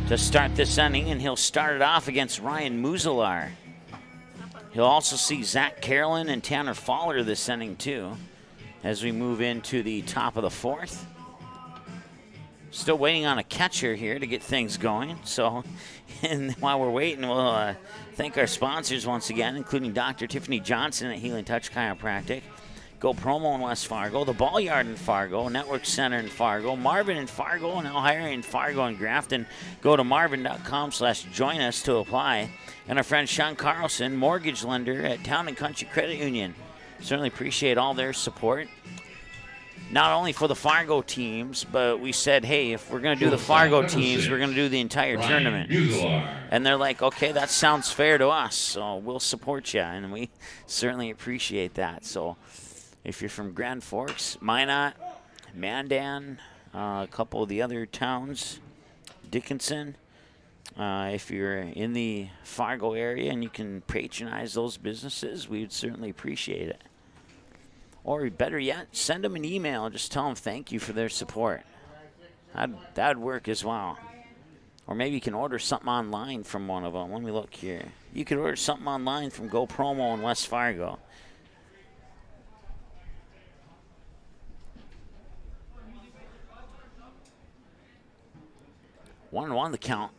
to start this inning, and he'll start it off against Ryan Muzalar. He'll also see Zach Carolyn and Tanner Faller this inning, too, as we move into the top of the fourth. Still waiting on a catcher here to get things going. So, and while we're waiting, we'll thank our sponsors once again, including Dr. Tiffany Johnson at Healing Touch Chiropractic, Go Promo in West Fargo, the Ball Yard in Fargo, Network Center in Fargo, Marvin in Fargo, now hiring in Fargo and Grafton. Go to marvin.com/join us to apply. And our friend Sean Carlson, mortgage lender at Town & Country Credit Union. Certainly appreciate all their support. Not only for the Fargo teams, but we said, hey, if we're going to do the Fargo teams, we're going to do the entire tournament. And they're like, okay, that sounds fair to us, so we'll support you, and we certainly appreciate that. So if you're from Grand Forks, Minot, Mandan, a couple of the other towns, Dickinson, if you're in the Fargo area and you can patronize those businesses, we would certainly appreciate it. Or better yet, send them an email. Just tell them thank you for their support. That'd work as well. Or maybe you can order something online from one of them. Let me look here. You could order something online from Go Promo in West Fargo. One the count.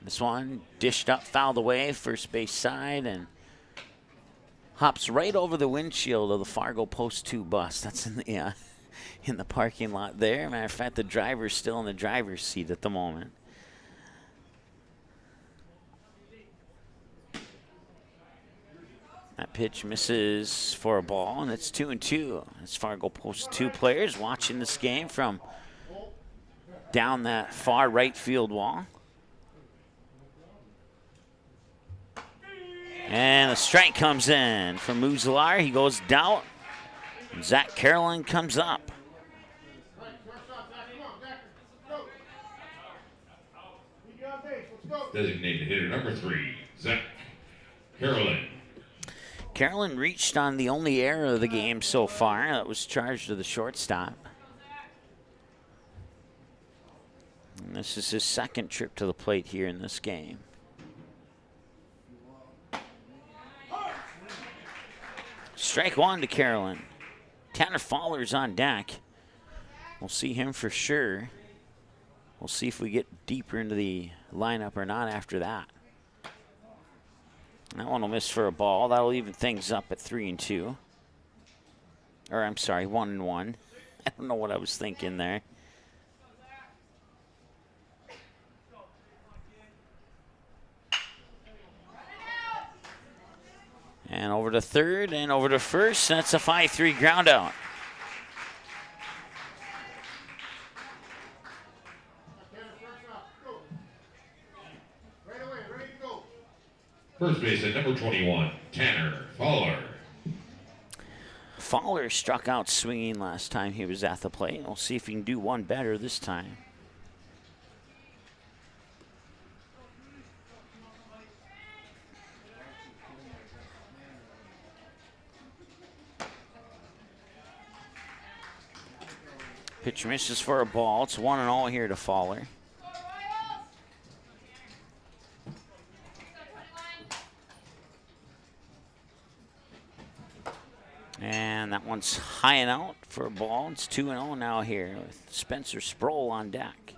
This one dished up, fouled away, first base side, and hops right over the windshield of the Fargo Post 2 bus. That's in the parking lot there. Matter of fact, the driver's still in the driver's seat at the moment. That pitch misses for a ball, and it's 2-2. It's Fargo Post 2 players watching this game from down that far right field wall. And the strike comes in from Muzalar. He goes down. And Zach Carolyn comes up. Designated hitter number 3, Zach Carolyn. Carolyn reached on the only error of the game so far. That was charged to the shortstop. And this is his second trip to the plate here in this game. Strike one to Carolyn. Tanner Faller's on deck. We'll see him for sure. We'll see if we get deeper into the lineup or not after that. That one will miss for a ball. That'll even things up at 3-2. Or I'm sorry, 1-1. I don't know what I was thinking there. And over to third and over to first. That's a 5-3 ground out. First base at number 21, Tanner Fowler. Fowler struck out swinging last time he was at the plate. We'll see if he can do one better this time. Pitch misses for a ball. It's 1-0 here to Fowler. And that one's high and out for a ball. It's 2-0 now here with Spencer Sproul on deck.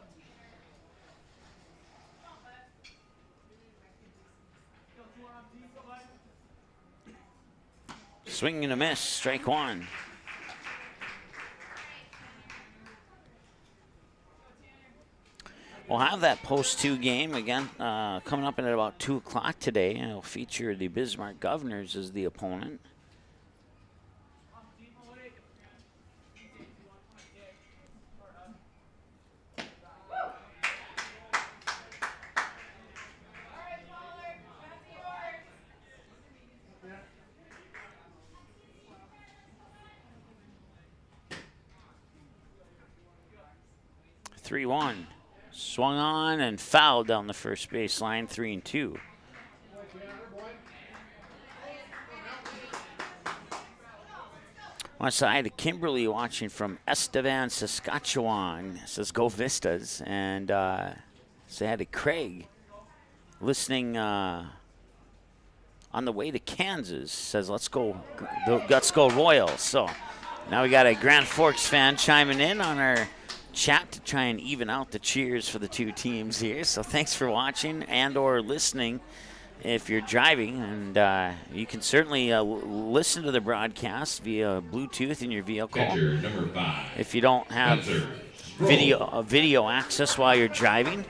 Swing and a miss, strike one. We'll have that post-2 game again coming up at about 2 o'clock today. And it'll feature the Bismarck Governors as the opponent. Three-one. Swung on and fouled down the first baseline, 3-2. On side to Kimberly watching from Estevan, Saskatchewan. Says go Vistas. And say hi to Craig listening on the way to Kansas. Says let's go Royals. So now we got a Grand Forks fan chiming in on our chat to try and even out the cheers for the two teams here. So thanks for watching and or listening if you're driving. And you can certainly listen to the broadcast via Bluetooth in your vehicle. Number 5. If you don't have video access while you're driving.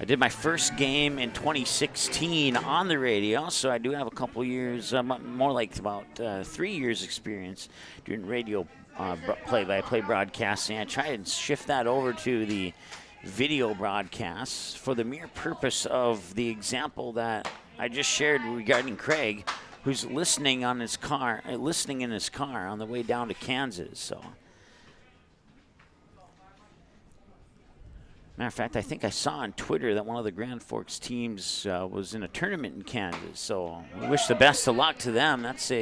I did my first game in 2016 on the radio, so I do have a couple years, more like about 3 years experience doing radio play-by-play broadcasting. I try and shift that over to the video broadcasts for the mere purpose of the example that I just shared regarding Craig, who's listening in his car on the way down to Kansas. So, matter of fact, I think I saw on Twitter that one of the Grand Forks teams was in a tournament in Kansas. So we wish the best of luck to them. That's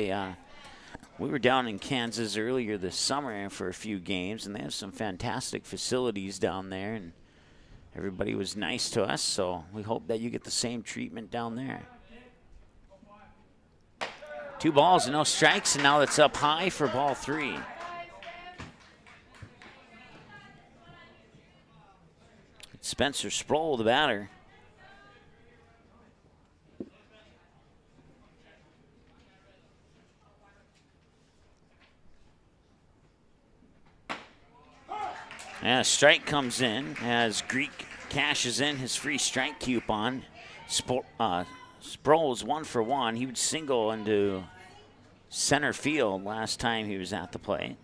we were down in Kansas earlier this summer for a few games, and they have some fantastic facilities down there, and everybody was nice to us, so we hope that you get the same treatment down there. 2 balls and no strikes, and now it's up high for ball 3. It's Spencer Sproul, the batter. And a strike comes in as Greek cashes in his free strike coupon. Sproul is 1 for 1. He would single into center field last time he was at the plate.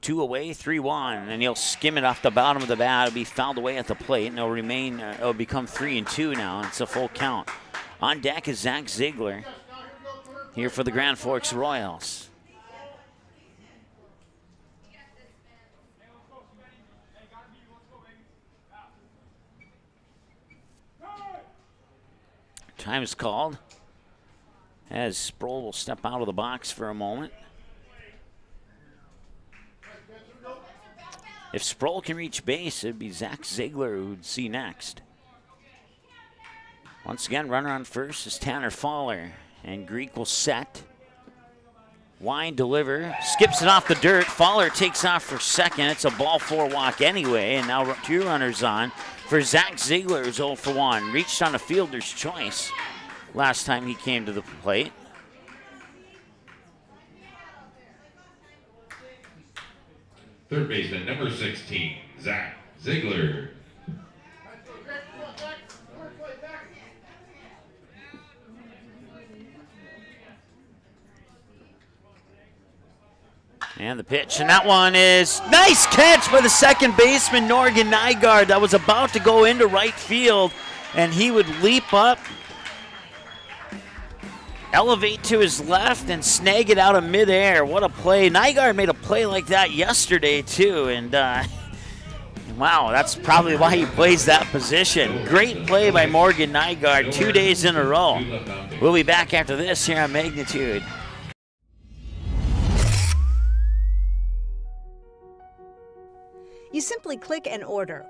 2 away, 3-1, and he'll skim it off the bottom of the bat. It'll be fouled away at the plate, and it'll become 3-2 now. It's a full count. On deck is Zach Ziegler here for the Grand Forks Royals. Time is called as Sproul will step out of the box for a moment. If Sproul can reach base, it'd be Zach Ziegler who would see next. Once again, runner on first is Tanner Fowler, and Greek will set. Wine deliver, skips it off the dirt. Fowler takes off for second. It's a ball 4 walk anyway, and now 2 runners on for Zach Ziegler, who's 0 for 1. Reached on a fielder's choice last time he came to the plate. Third baseman, number 16, Zach Ziegler. And the pitch, and that one is nice catch by the second baseman, Morgan Nygaard. That was about to go into right field, and he would leap up, elevate to his left, and snag it out of midair. What a play. Nygaard made a play like that yesterday, too, and wow, that's probably why he plays that position. Great play by Morgan Nygaard 2 days in a row. We'll be back after this here on Magnitude. You simply click and order.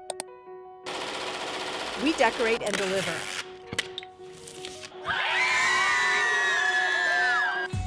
We decorate and deliver.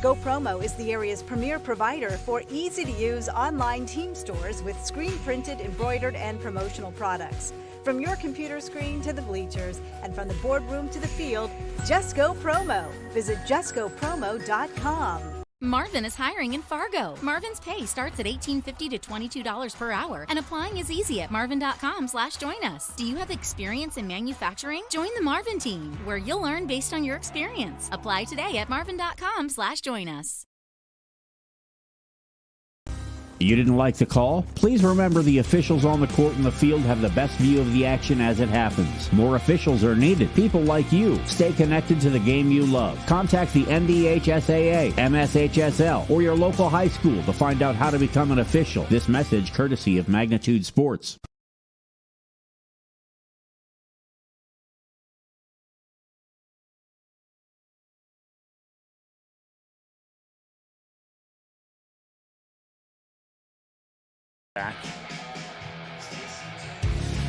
GoPromo is the area's premier provider for easy-to-use online team stores with screen-printed, embroidered, and promotional products. From your computer screen to the bleachers, and from the boardroom to the field, just go promo. Visit justgopromo.com. Marvin is hiring in Fargo. Marvin's pay starts at $18.50 to $22 per hour, and applying is easy at marvin.com/join us. Do you have experience in manufacturing? Join the Marvin team, where you'll learn based on your experience. Apply today at marvin.com/join us. You didn't like the call? Please remember the officials on the court and the field have the best view of the action as it happens. More officials are needed. People like you. Stay connected to the game you love. Contact the NDHSAA, MSHSL, or your local high school to find out how to become an official. This message courtesy of Magnitude Sports. Back.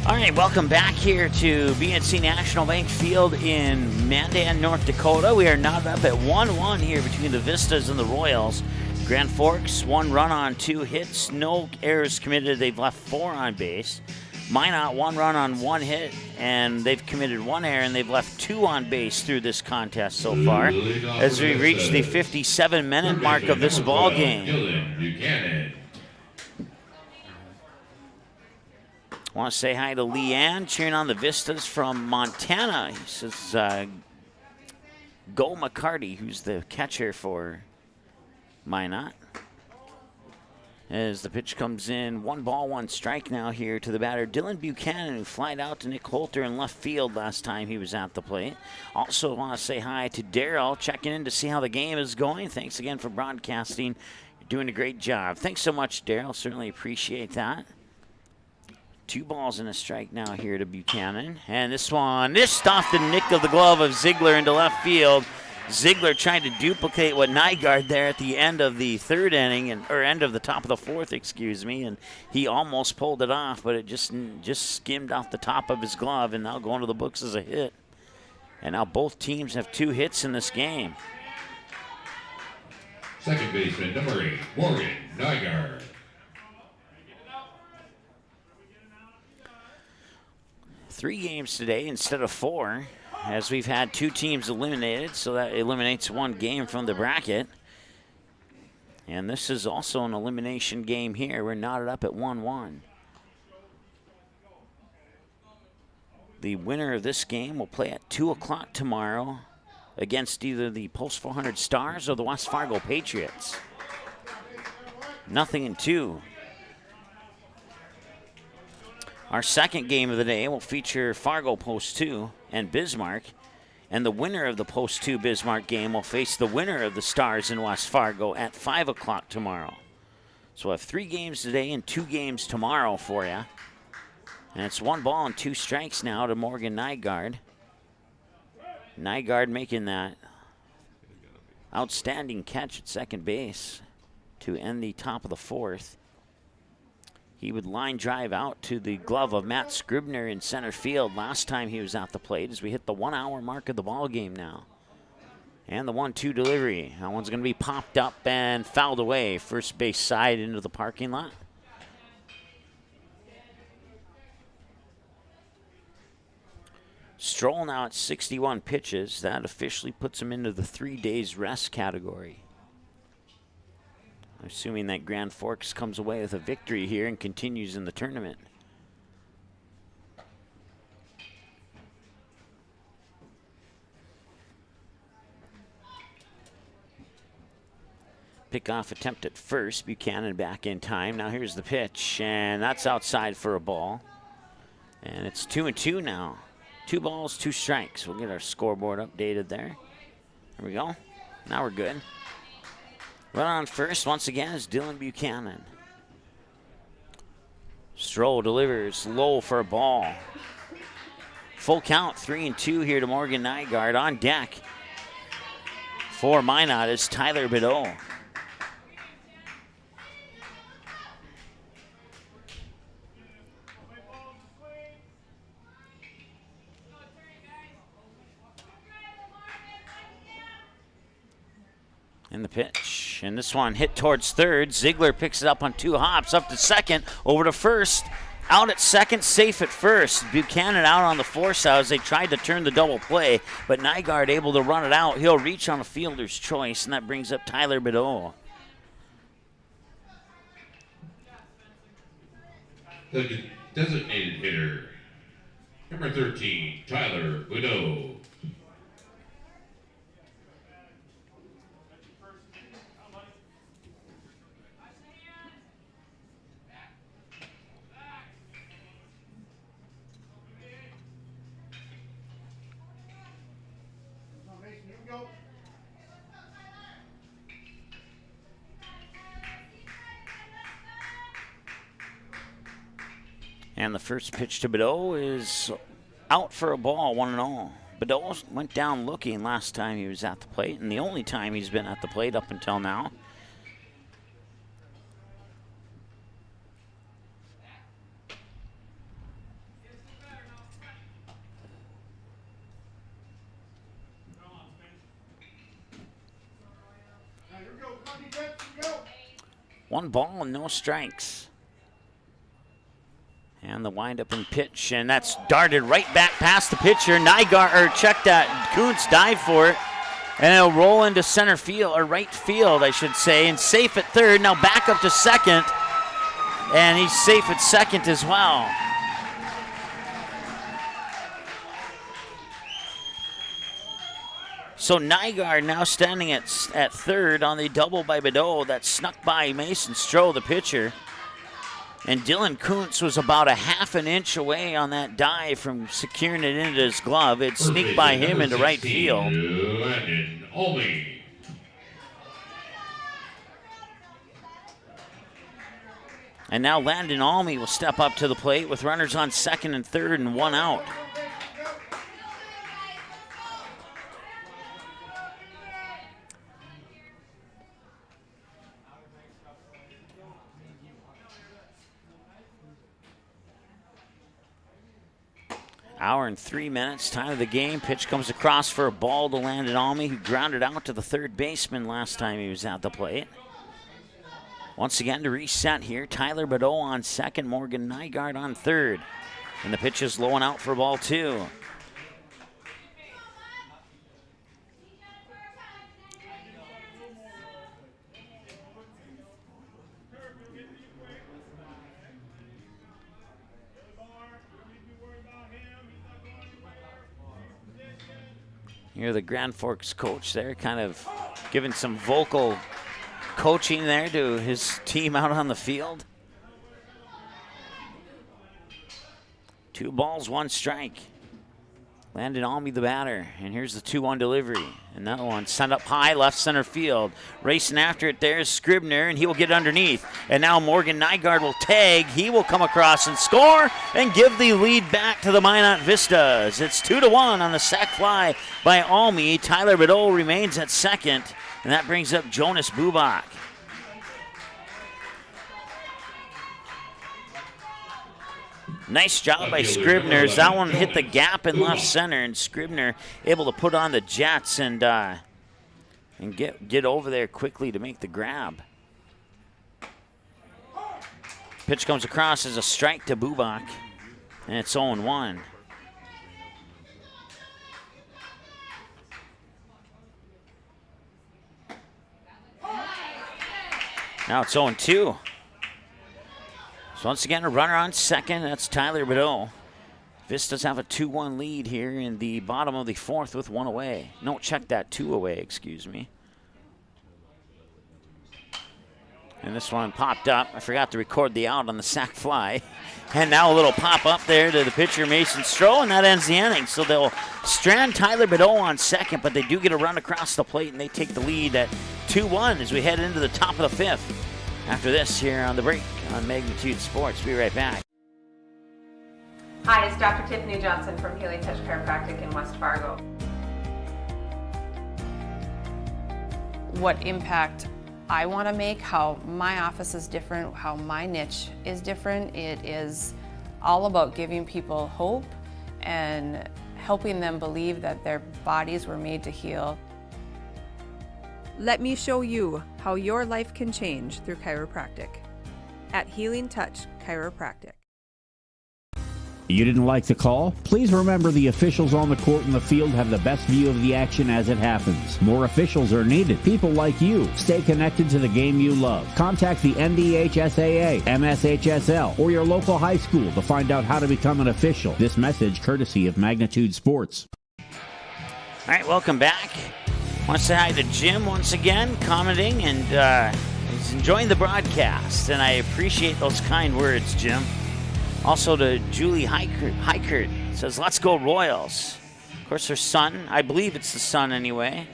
All right, welcome back here to BNC National Bank Field in Mandan, North Dakota. We are knotted up at 1-1 here between the Vistas and the Royals. Grand Forks, 1 run on 2 hits, no errors committed. They've left 4 on base. Minot, 1 run on 1 hit, and they've committed 1 error, and they've left 2 on base through this contest so far. As we reach the 57-minute mark of this ball game. I want to say hi to Leanne, cheering on the Vistas from Montana. He says, go McCarty, who's the catcher for Minot. As the pitch comes in, 1 ball, 1 strike now here to the batter, Dylan Buchanan, who flied out to Nick Holter in left field last time he was at the plate. Also want to say hi to Daryl, checking in to see how the game is going. Thanks again for broadcasting. You're doing a great job. Thanks so much, Daryl. Certainly appreciate that. 2 balls and a strike now here to Buchanan. And this one, this off the nick of the glove of Ziegler into left field. Ziegler trying to duplicate what Nygaard there at the end of the 3rd inning, or end of the top of the 4th, excuse me, and he almost pulled it off, but it just skimmed off the top of his glove, and now going to the books as a hit. And now both teams have 2 hits in this game. Second baseman, number 8, Morgan Nygaard. 3 games today instead of 4, as we've had 2 teams eliminated, so that eliminates 1 game from the bracket. And this is also an elimination game here. We're knotted up at 1-1. The winner of this game will play at 2 o'clock tomorrow against either the Post 400 Stars or the West Fargo Patriots. 0-2. Our second game of the day will feature Fargo Post 2 and Bismarck, and the winner of the Post 2 Bismarck game will face the winner of the Stars in West Fargo at 5 o'clock tomorrow. So we'll have 3 games today and 2 games tomorrow for you. And it's 1 ball and 2 strikes now to Morgan Nygaard. Nygaard making that outstanding catch at second base to end the top of the 4th. He would line drive out to the glove of Matt Scribner in center field last time he was at the plate, as we hit the 1-hour mark of the ball game now. And the 1-2 delivery. That one's going to be popped up and fouled away. First base side into the parking lot. Stroll now at 61 pitches. That officially puts him into the 3 days rest category. Assuming that Grand Forks comes away with a victory here and continues in the tournament. Pickoff attempt at first. Buchanan back in time. Now here's the pitch, and that's outside for a ball. And it's 2-2 now. 2 balls, 2 strikes. We'll get our scoreboard updated there. There we go. Now we're good. Run on first once again is Dylan Buchanan. Stroh delivers low for a ball. Full count, 3-2 here to Morgan Nygaard. On deck for Minot is Tyler Bideau. In the pitch, and this one hit towards third. Ziegler picks it up on 2 hops, up to second, over to first, out at second, safe at first. Buchanan out on the force out as they tried to turn the double play, but Nygaard able to run it out. He'll reach on a fielder's choice, and that brings up Tyler Bideau. The designated hitter, number 13, Tyler Bideau. And the first pitch to Bideau is out for a ball, 1-0. Bideau went down looking last time he was at the plate, and the only time he's been at the plate up until now. One ball and no strikes. And the windup and pitch, and that's darted right back past the pitcher. Nygaard, or check that, Kuntz dived for it, and it'll roll into center field, or right field, I should say, and safe at third. Now back up to second, and he's safe at second as well. So Nygaard now standing at third on the double by Bideau that snuck by Mason Stroh, the pitcher. And Dylan Kuntz was about a half an inch away on that dive from securing it into his glove. It sneaked by him into right field. Landon Olney. And now Landon Olney will step up to the plate with runners on second and third and 1 out. Hour and 3 minutes, time of the game. Pitch comes across for a ball to Landon Olney, who grounded out to the third baseman last time he was at the plate. Once again to reset here, Tyler Bideau on second, Morgan Nygaard on third. And the pitch is low and out for ball 2. You're the Grand Forks coach there, kind of giving some vocal coaching there to his team out on the field. 2 balls, 1 strike. Landon Olney the batter, and here's the 2-1 delivery. And that one sent up high, left center field. Racing after it there is Scribner, and he will get underneath. And now Morgan Nygaard will tag. He will come across and score and give the lead back to the Minot Vistas. It's 2-1 on the sac fly by Olney. Tyler Bideau remains at second, and that brings up Jonas Bubak. Nice job by Scribner. That one hit the gap in left center, and Scribner able to put on the jets and get over there quickly to make the grab. Pitch comes across as a strike to Bubak, and it's 0-1. Now it's 0-2. So once again, a runner on second. That's Tyler Bideau. Vistas have a 2-1 lead here in the bottom of the 4th with 1 away. No, check that, 2 away, excuse me. And this one popped up. I forgot to record the out on the sac fly. And now a little pop up there to the pitcher, Mason Stroh, and that ends the inning. So they'll strand Tyler Bideau on second, but they do get a run across the plate, and they take the lead at 2-1 as we head into the top of the fifth. After this, here on the break on Magnitude Sports. Be right back. Hi, it's Dr. Tiffany Johnson from Healing Touch Chiropractic in West Fargo. What impact I want to make, how my office is different, how my niche is different. It is all about giving people hope and helping them believe that their bodies were made to heal. Let me show you how your life can change through chiropractic at Healing Touch Chiropractic. You didn't like the call? Please remember the officials on the court and the field have the best view of the action as it happens. More officials are needed. People like you. Stay connected to the game you love. Contact the NDHSAA, MSHSL, or your local high school to find out how to become an official. This message courtesy of Magnitude Sports. All right, welcome back. Want to say hi to Jim once again, commenting, and he's enjoying the broadcast, and I appreciate those kind words, Jim. Also to Julie Heikert, says, let's go Royals. Of course, her son, I believe it's the son anyway.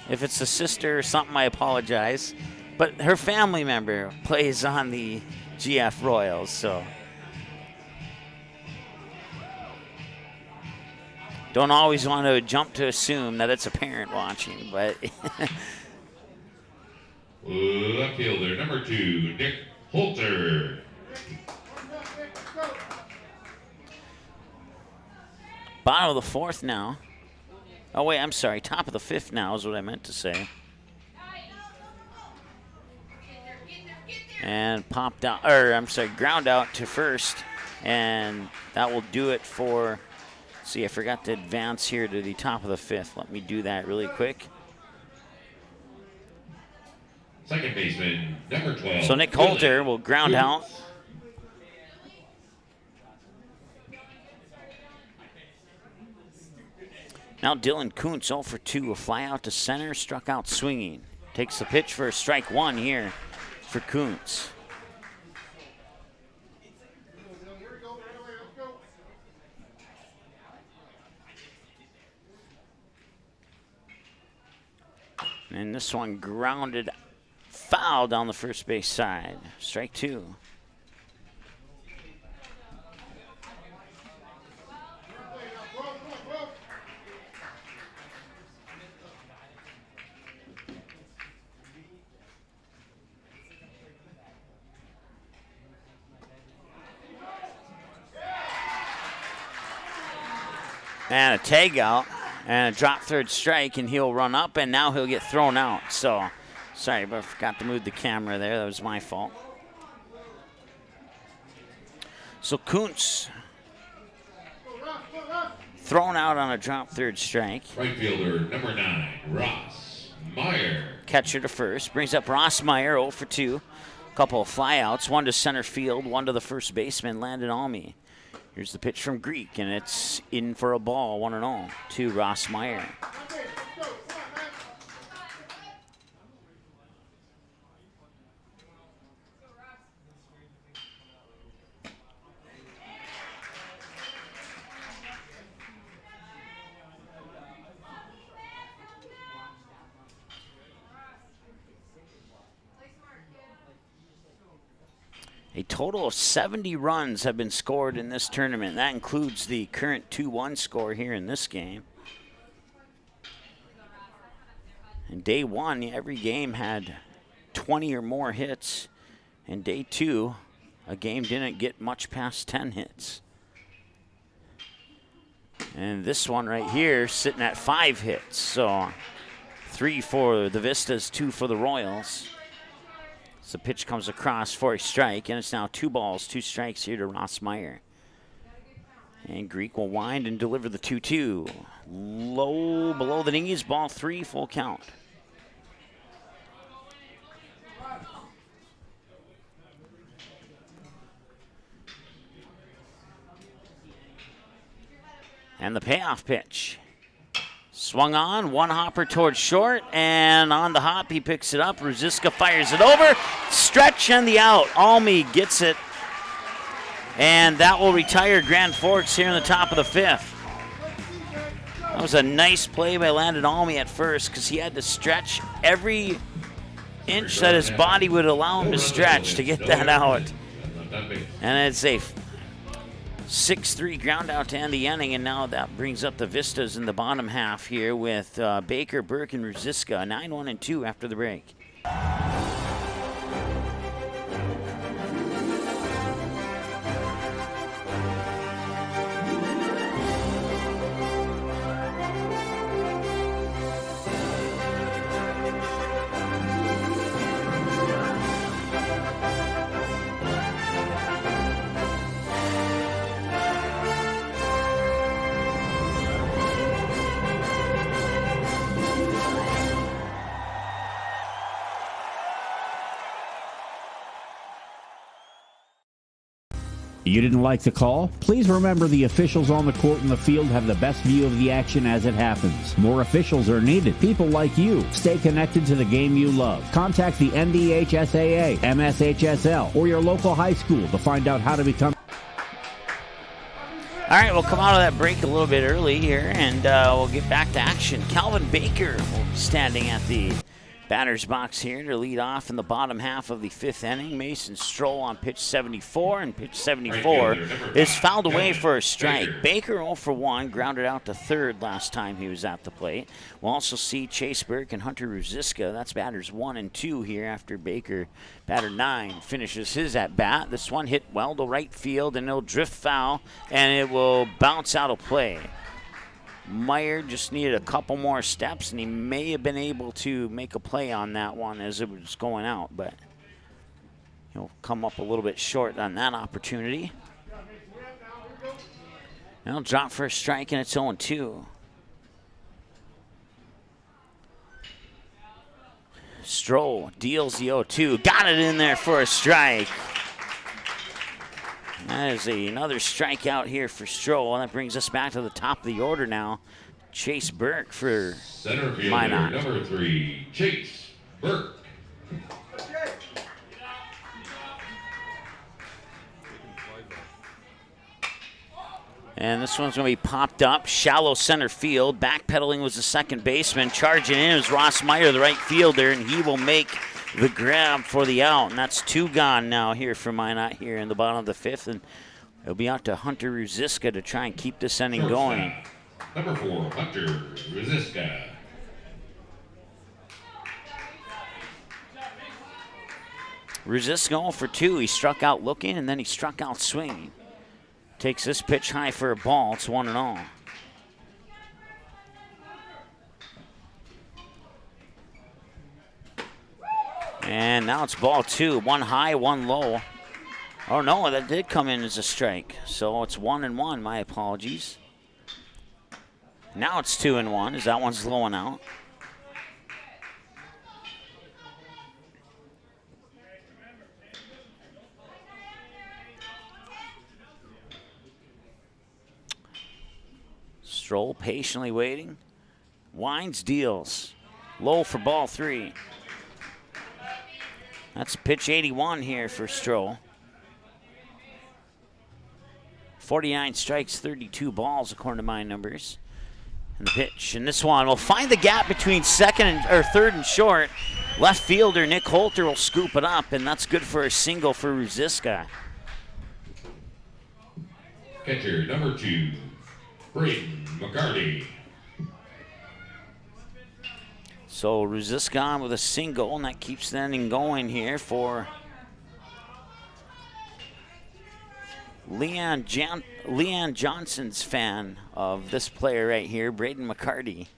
If it's the sister or something, I apologize. But her family member plays on the GF Royals, so. Don't always want to jump to assume that it's a parent watching, but. Left fielder, number 2, Nick Holter. Bottom of the fourth now. Oh, wait, I'm sorry. Top of the fifth now is what I meant to say. And popped out, or I'm sorry, ground out to first. And that will do it for, see, I forgot to advance here to the top of the fifth. Let me do that really quick. Second baseman, number 12. So Nick Holter will ground out. Now Dylan Kuntz 0 for 2, a fly out to center, struck out swinging. Takes the pitch for strike one here for Kuntz. And this one grounded foul down the first base side. Strike two. And a tag out and a drop third strike, and he'll run up, and now he'll get thrown out. So, sorry, but I forgot to move the camera there. That was my fault. So Kuntz thrown out on a drop third strike. Right fielder, number 9, Ross Meyer. Catcher to first. Brings up Ross Meyer, 0 for 2. Couple of flyouts, one to center field, one to the first baseman, Landon Alme. Here's the pitch from Greek, and it's in for a ball, 1-0 to Ross Meyer. A total of 70 runs have been scored in this tournament. That includes the current 2-1 score here in this game. And day one, every game had 20 or more hits. And day two, a game didn't get much past 10 hits. And this one right here sitting at 5 hits. So 3 for the Vistas, 2 for the Royals. So the pitch comes across for a strike, and it's now 2 balls, 2 strikes here to Ross Meyer. And Greek will wind and deliver the 2-2. Low below the knees, ball 3, full count. And the payoff pitch. Swung on, one hopper towards short, and on the hop, he picks it up. Ruziska fires it over. Stretch and the out. Almy gets it, and that will retire Grand Forks here in the top of the 5th. That was a nice play by Landon Almy at first because he had to stretch every inch that his body would allow him to stretch to get that out. And it's a 6-3 ground out to end the inning, and now that brings up the Vistas in the bottom half here with Baker, Burke, and Ruziska, 9-1 and 2 after the break. You didn't like the call? Please remember the officials on the court and the field have the best view of the action as it happens. More officials are needed. People like you. Stay connected to the game you love. Contact the NDHSAA, MSHSL, or your local high school to find out how to become. All right, we'll come out of that break a little bit early here, and we'll get back to action. Calvin Baker will be standing at the batter's box here to lead off in the bottom half of the 5th inning. Mason Stroll on pitch 74, and pitch 74 is fouled away for a strike. Baker 0 for 1, grounded out to third last time he was at the plate. We'll also see Chase Burke and Hunter Ruziska. That's batters 1 and 2 here after Baker, batter 9, finishes his at bat. This one hit well to right field, and it'll drift foul, and it will bounce out of play. Meyer just needed a couple more steps, and he may have been able to make a play on that one as it was going out, but he'll come up a little bit short on that opportunity. And he'll drop for a strike, and it's 0-2. Stroll deals the 0-2. Got it in there for a strike. That is another strikeout here for Stroll, and that brings us back to the top of the order now. Chase Burke for Center fielder Minot. number 3, Chase Burke. And this one's going to be popped up, shallow center field. Backpedaling was the second baseman. Charging in is Ross Meyer, the right fielder, and he will make the grab for the out. And that's 2 gone now here for Minot here in the bottom of the 5th. And it'll be out to Hunter Ruziska to try and keep this inning going. Number 4, Hunter Ruziska. Ruziska 0 for 2. He struck out looking, and then he struck out swinging. Takes this pitch high for a ball. It's 1-0. And now it's ball 2. 1 high, 1 low. Oh, no, that did come in as a strike. So it's 1-1. My apologies. Now it's 2-1 as that one's low and out. Stroll patiently waiting. Winds, deals. Low for ball 3. That's pitch 81 here for Stroll. 49 strikes, 32 balls according to my numbers. And the pitch, and this one will find the gap between third and short. Left fielder Nick Holter will scoop it up, and that's good for a single for Ruziska. Catcher number 2, Braden McCarty. So Ruziska on with a single, and that keeps the inning going here for Leanne Johnson's fan of this player right here, Braden McCarty.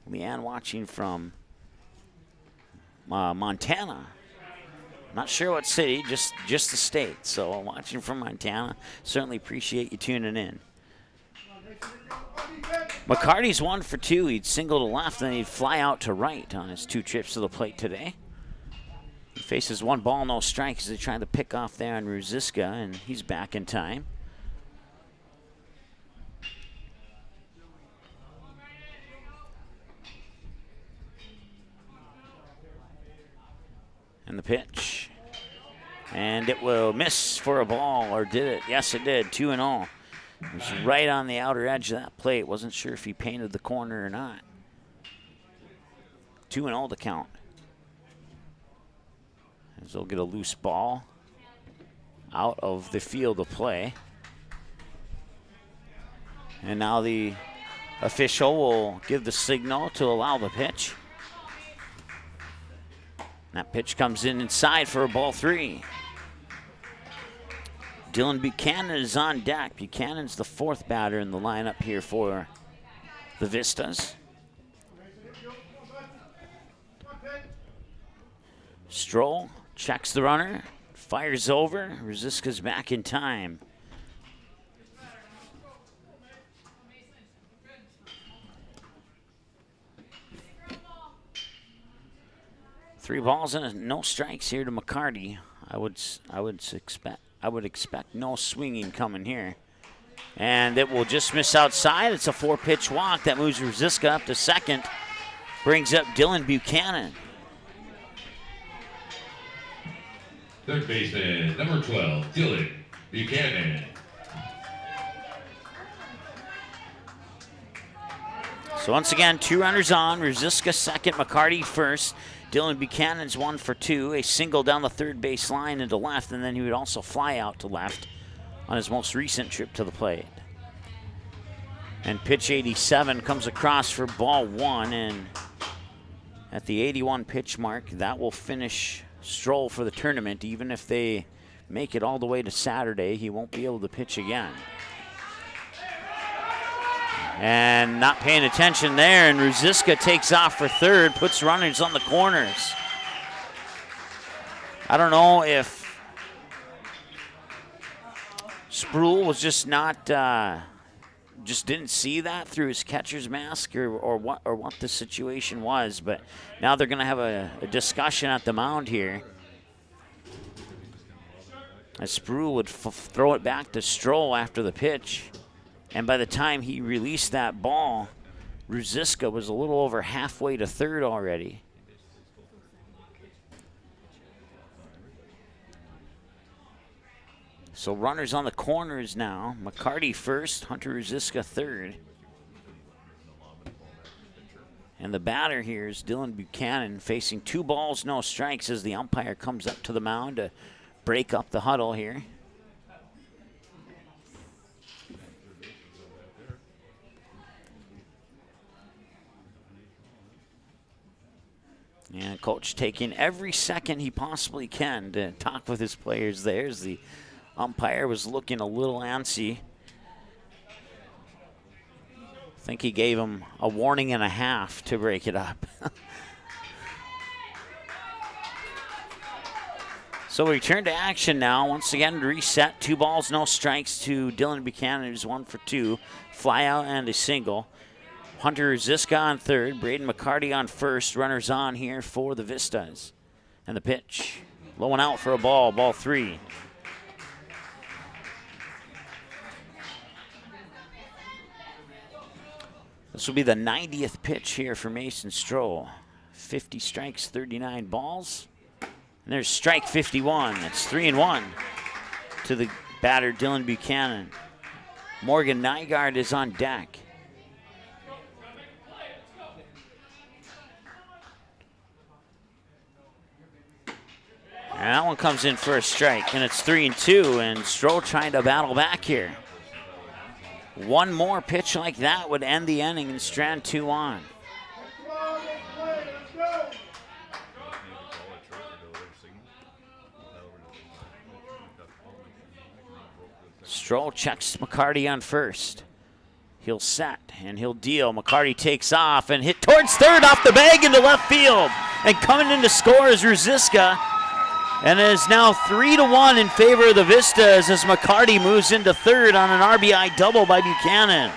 Leanne watching from Montana. Not sure what city, just the state. So watching from Montana, certainly appreciate you tuning in. McCarty's 1 for 2. He'd single to left, then he'd fly out to right on his 2 trips to the plate today. He faces 1 ball, no strike as they try to pick off there on Ruziska, and he's back in time. And the pitch. And it will miss for a ball, or did it? Yes, it did. 2-0. It was right on the outer edge of that plate. Wasn't sure if he painted the corner or not. 2-0 to count. As they'll get a loose ball out of the field of play. And now the official will give the signal to allow the pitch. That pitch comes in inside for a ball 3. Dylan Buchanan is on deck. Buchanan's the 4th batter in the lineup here for the Vistas. Stroll checks the runner, fires over. Rosiska's back in time. Three balls and no strikes here to McCarty. I would expect no swinging coming here. And it will just miss outside. It's a 4-pitch walk that moves Rosiska up to second. Brings up Dylan Buchanan. Third baseman, number 12, Dylan Buchanan. So once again, 2 runners on. Rosiska second, McCarty first. Dylan Buchanan's 1 for 2. A single down the third base line into left, and then he would also fly out to left on his most recent trip to the plate. And pitch 87 comes across for ball 1, and at the 81 pitch mark, that will finish Stroll for the tournament. Even if they make it all the way to Saturday, he won't be able to pitch again. And not paying attention there, and Rosiska takes off for third, puts runners on the corners. I don't know if Sproul was just not, just didn't see that through his catcher's mask, or what the situation was, but now they're going to have a discussion at the mound here. As Sproul would throw it back to Stroll after the pitch. And by the time he released that ball, Rosiska was a little over halfway to third already. So runners on the corners now. McCarty first, Hunter Rosiska third. And the batter here is Dylan Buchanan, facing 2 balls, no strikes, as the umpire comes up to the mound to break up the huddle here. And coach taking every second he possibly can to talk with his players there, as the umpire was looking a little antsy. I think he gave him a warning and a half to break it up. So we return to action now. Once again, reset. 2 balls, no strikes to Dylan Buchanan, who's 1 for 2. Fly out and a single. Hunter Rosiska on third, Braden McCarty on first. Runners on here for the Vistas. And the pitch, low and out for a ball, ball 3. This will be the 90th pitch here for Mason Stroll. 50 strikes, 39 balls. And there's strike 51. It's 3-1 to the batter, Dylan Buchanan. Morgan Nygaard is on deck. And that one comes in for a strike, and it's 3-2, and Stroll trying to battle back here. One more pitch like that would end the inning and strand 2 on. Stroll checks McCarty on first. He'll set, and he'll deal. McCarty takes off and hit towards third off the bag into left field. And coming in to score is Rosiska. And it is now 3-1 in favor of the Vistas as McCarty moves into third on an RBI double by Buchanan.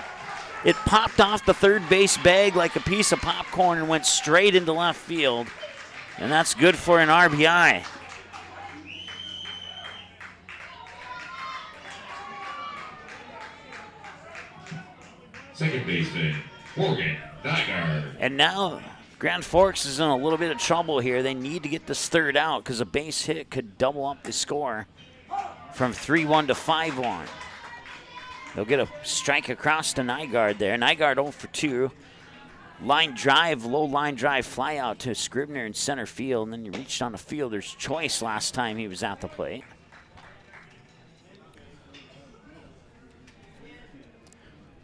It popped off the third base bag like a piece of popcorn and went straight into left field. And that's good for an RBI. Second baseman, Morgan Nygaard. And now Grand Forks is in a little bit of trouble here. They need to get this third out because a base hit could double up the score from 3-1 to 5-1. They'll get a strike across to Nygaard there. Nygaard 0 for 2. Line drive, low line drive, fly out to Scribner in center field, and then you reached on a fielder's choice last time he was at the plate.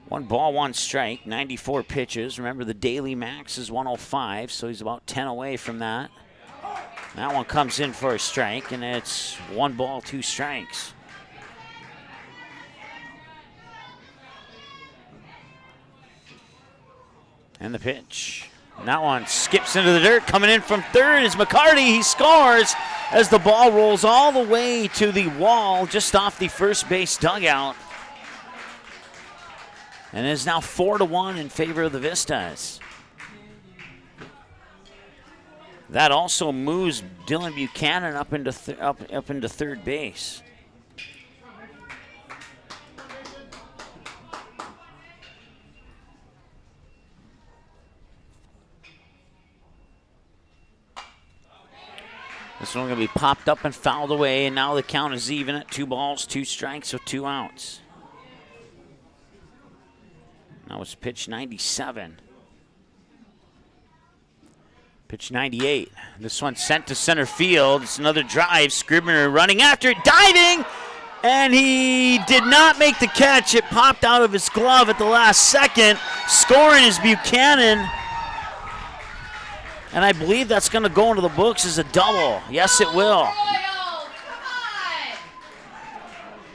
One ball, one strike, 94 pitches. Remember, the daily max is 105, so he's about 10 away from that. That one comes in for a strike, and it's 1 ball, 2 strikes. And the pitch. And that one skips into the dirt. Coming in from third is McCarty. He scores as the ball rolls all the way to the wall just off the first base dugout. And it is now 4-1 in favor of the Vistas. That also moves Dylan Buchanan up into third base. This one going to be popped up and fouled away, and now the count is even at 2 balls, 2 strikes, so 2 outs. That was pitch 97. Pitch 98. This one sent to center field. It's another drive. Scribner running after it, diving, and he did not make the catch. It popped out of his glove at the last second. Scoring is Buchanan. And I believe that's going to go into the books as a double. Yes, it will.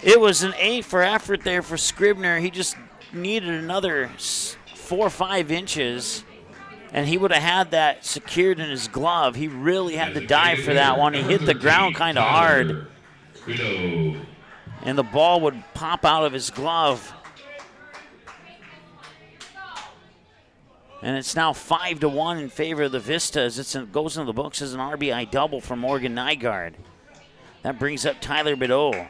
It was an A for effort there for Scribner. He just needed another 4 or 5 inches, and he would have had that secured in his glove. He really had to dive for that one. He hit the ground kind of hard, and the ball would pop out of his glove. And it's now 5-1 in favor of the Vistas. It goes into the books as an RBI double for Morgan Nygaard. That brings up Tyler Bideau.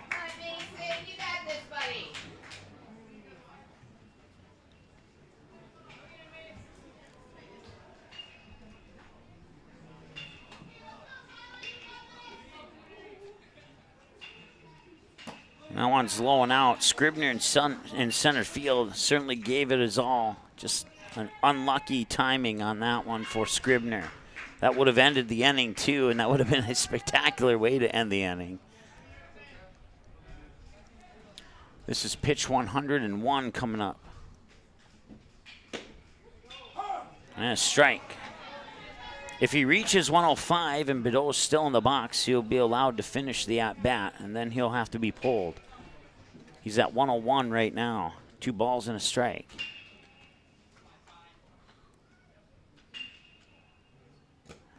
That one's low and out. Scribner in center field certainly gave it his all. Just an unlucky timing on that one for Scribner. That would have ended the inning too, and that would have been a spectacular way to end the inning. This is pitch 101 coming up. And a strike. If he reaches 105 and Bideau is still in the box, he'll be allowed to finish the at-bat, and then he'll have to be pulled. He's at 101 right now. 2 balls and a strike.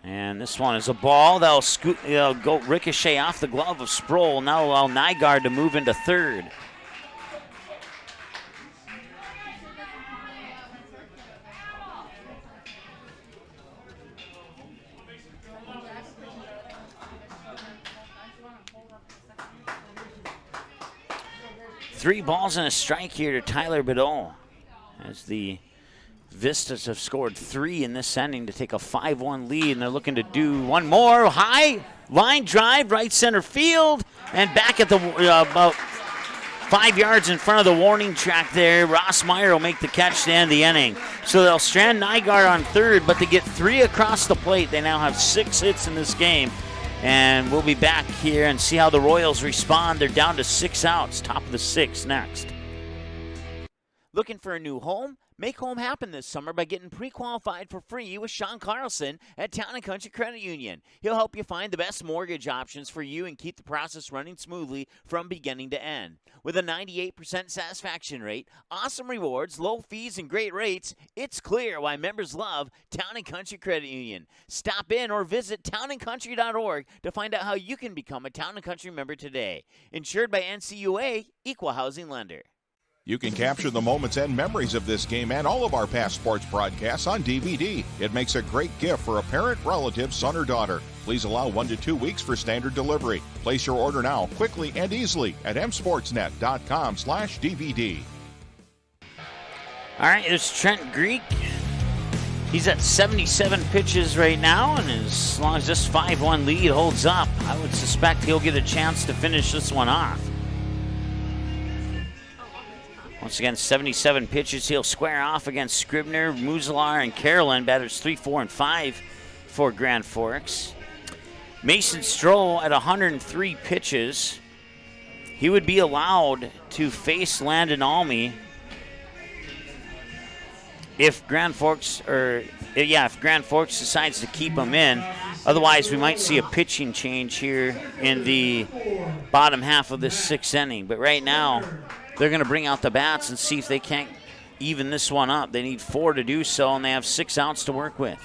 And this one is a ball that'll go ricochet off the glove of Sproul. Now allow Nygaard to move into third. Three balls and a strike here to Tyler Bideau as the Vistas have scored 3 in this inning to take a 5-1 lead, and they're looking to do one more. High line drive, right center field, and back at the about 5 yards in front of the warning track there. Ross Meyer will make the catch to end the inning. So they'll strand Nygaard on third, but they get 3 across the plate. They now have 6 hits in this game, and we'll be back here and see how the Royals respond. They're down to 6 outs, top of the 6th next. Looking for a new home? Make home happen this summer by getting pre-qualified for free with Sean Carlson at Town & Country Credit Union. He'll help you find the best mortgage options for you and keep the process running smoothly from beginning to end. With a 98% satisfaction rate, awesome rewards, low fees, and great rates, it's clear why members love Town & Country Credit Union. Stop in or visit townandcountry.org to find out how you can become a Town & Country member today. Insured by NCUA, Equal Housing Lender. You can capture the moments and memories of this game and all of our past sports broadcasts on DVD. It makes a great gift for a parent, relative, son, or daughter. Please allow 1 to 2 weeks for standard delivery. Place your order now, quickly and easily at msportsnet.com/DVD. All right, there's Trent Greek He's at 77 pitches right now, and as long as this 5-1 lead holds up, I would suspect he'll get a chance to finish this one off. Once again, 77 pitches. He'll square off against Scribner, Muzalar, and Carolyn. Batters 3, 4, and 5 for Grand Forks. Mason Stroh at 103 pitches. He would be allowed to face Landon Almy if Grand Forks decides to keep him in. Otherwise, we might see a pitching change here in the bottom half of this 6th inning. But right now, they're going to bring out the bats and see if they can't even this one up. They need 4 to do so, and they have 6 outs to work with.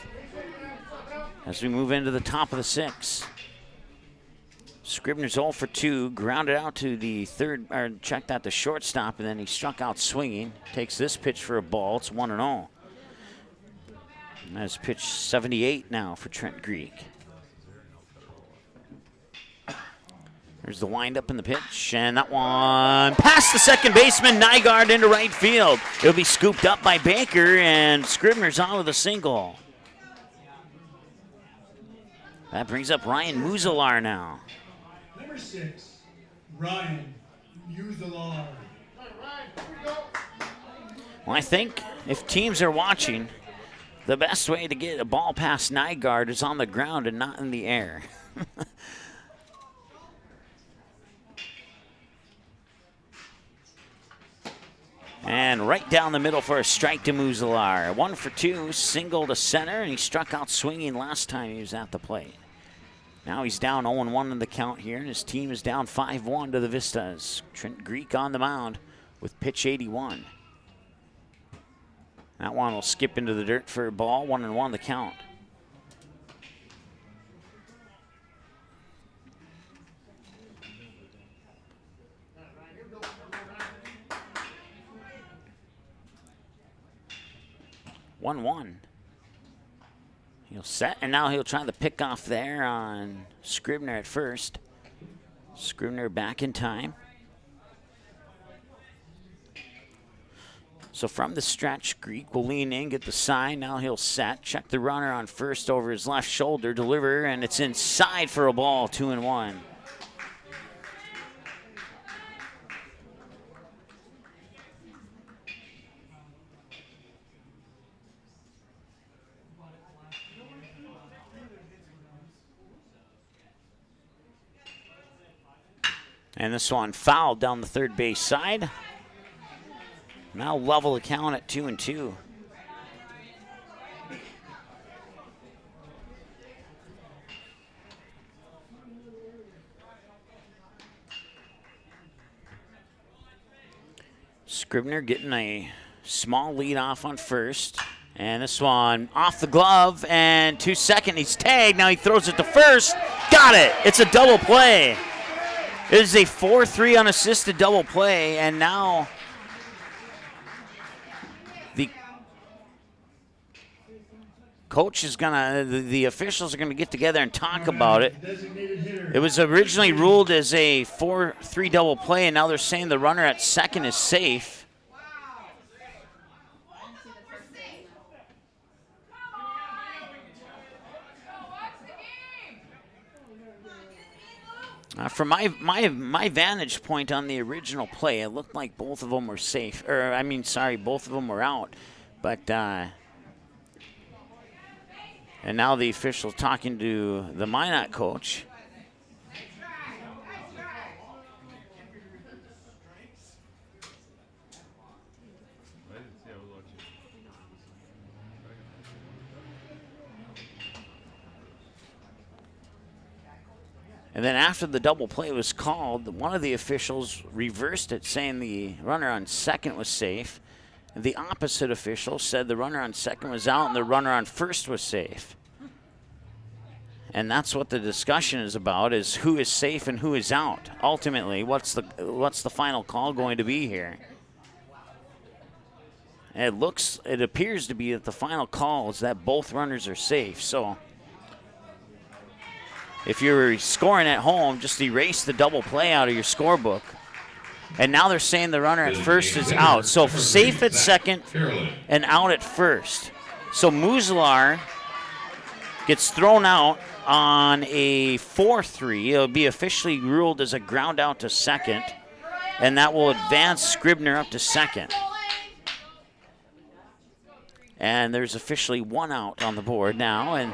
As we move into the top of the 6th. Scribner's 0 for 2, grounded out to the checked out the shortstop, and then he struck out swinging. Takes this pitch for a ball. It's 1-0. And that's pitch 78 now for Trent Greek. There's the windup in the pitch, and that one past the second baseman, Nygaard into right field. It'll be scooped up by Baker, and Scribner's on with a single. That brings up Ryan Muzalar now. Number 6, Ryan Muzalar. Well, I think if teams are watching, the best way to get a ball past Nygaard is on the ground and not in the air. And right down the middle for a strike to Muzalar. 1 for 2, single to center, and he struck out swinging last time he was at the plate. Now he's down 0-1 in the count here, and his team is down 5-1 to the Vistas. Trent Greek on the mound with pitch 81. That one will skip into the dirt for a ball. 1-1 the count. He'll set, and now he'll try the pick off there on Scribner at first. Scribner back in time. So from the stretch, Greek will lean in, get the sign. Now he'll set, check the runner on first over his left shoulder, deliver, and it's inside for a ball, 2-1. And this one fouled down the third base side. Now level the count at 2-2. Scribner getting a small lead off on first. And this one off the glove and to second. He's tagged. Now he throws it to first. Got it. It's a double play. It is a 4-3 unassisted double play, and now the coach is the officials are gonna get together and talk about it. It was originally ruled as a 4-3 double play, and now they're saying the runner at second is safe. From my vantage point on the original play, it looked like both of them were safe. Both of them were out. But and now the official talking to the Minot coach. And then after the double play was called, one of the officials reversed it, saying the runner on second was safe. And the opposite official said the runner on second was out and the runner on first was safe. And that's what the discussion is about, is who is safe and who is out. Ultimately, what's the final call going to be here? And it appears to be that the final call is that both runners are safe. So if you're scoring at home, just erase the double play out of your scorebook. And now they're saying the runner at first is out. So safe at second and out at first. So Muslar gets thrown out on a 4-3. It'll be officially ruled as a ground out to second, and that will advance Scribner up to second. And there's officially one out on the board now, and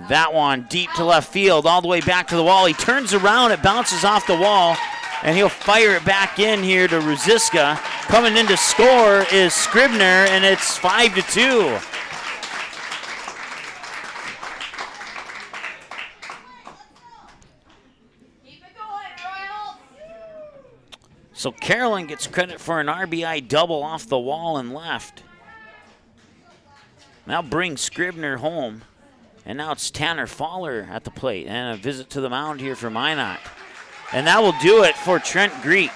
that one deep to left field, all the way back to the wall. He turns around, it bounces off the wall, and he'll fire it back in here to Ruziska. Coming in to score is Scribner, and it's 5-2. So Carolyn gets credit for an RBI double off the wall and left. Now bring Scribner home. And now it's Tanner Fowler at the plate. And a visit to the mound here for Minot. And that will do it for Trent Greek.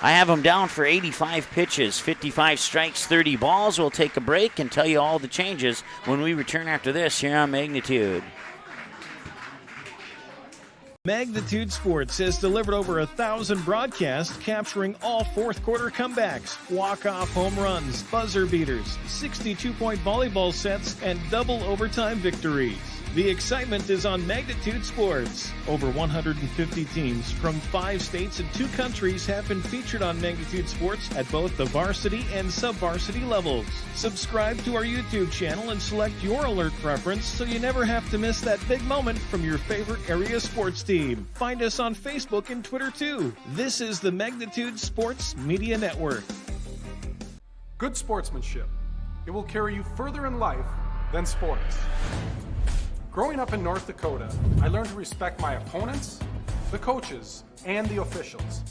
I have him down for 85 pitches, 55 strikes, 30 balls. We'll take a break and tell you all the changes when we return after this here on Magnitude. Magnitude Sports has delivered over 1,000 broadcasts capturing all fourth quarter comebacks, walk-off home runs, buzzer beaters, 62-point volleyball sets, and double overtime victories. The excitement is on Magnitude Sports. Over 150 teams from 5 states and 2 countries have been featured on Magnitude Sports at both the varsity and sub-varsity levels. Subscribe to our YouTube channel and select your alert preference so you never have to miss that big moment from your favorite area sports team. Find us on Facebook and Twitter too. This is the Magnitude Sports Media Network. Good sportsmanship. It will carry you further in life than sports. Growing up in North Dakota, I learned to respect my opponents, the coaches, and the officials.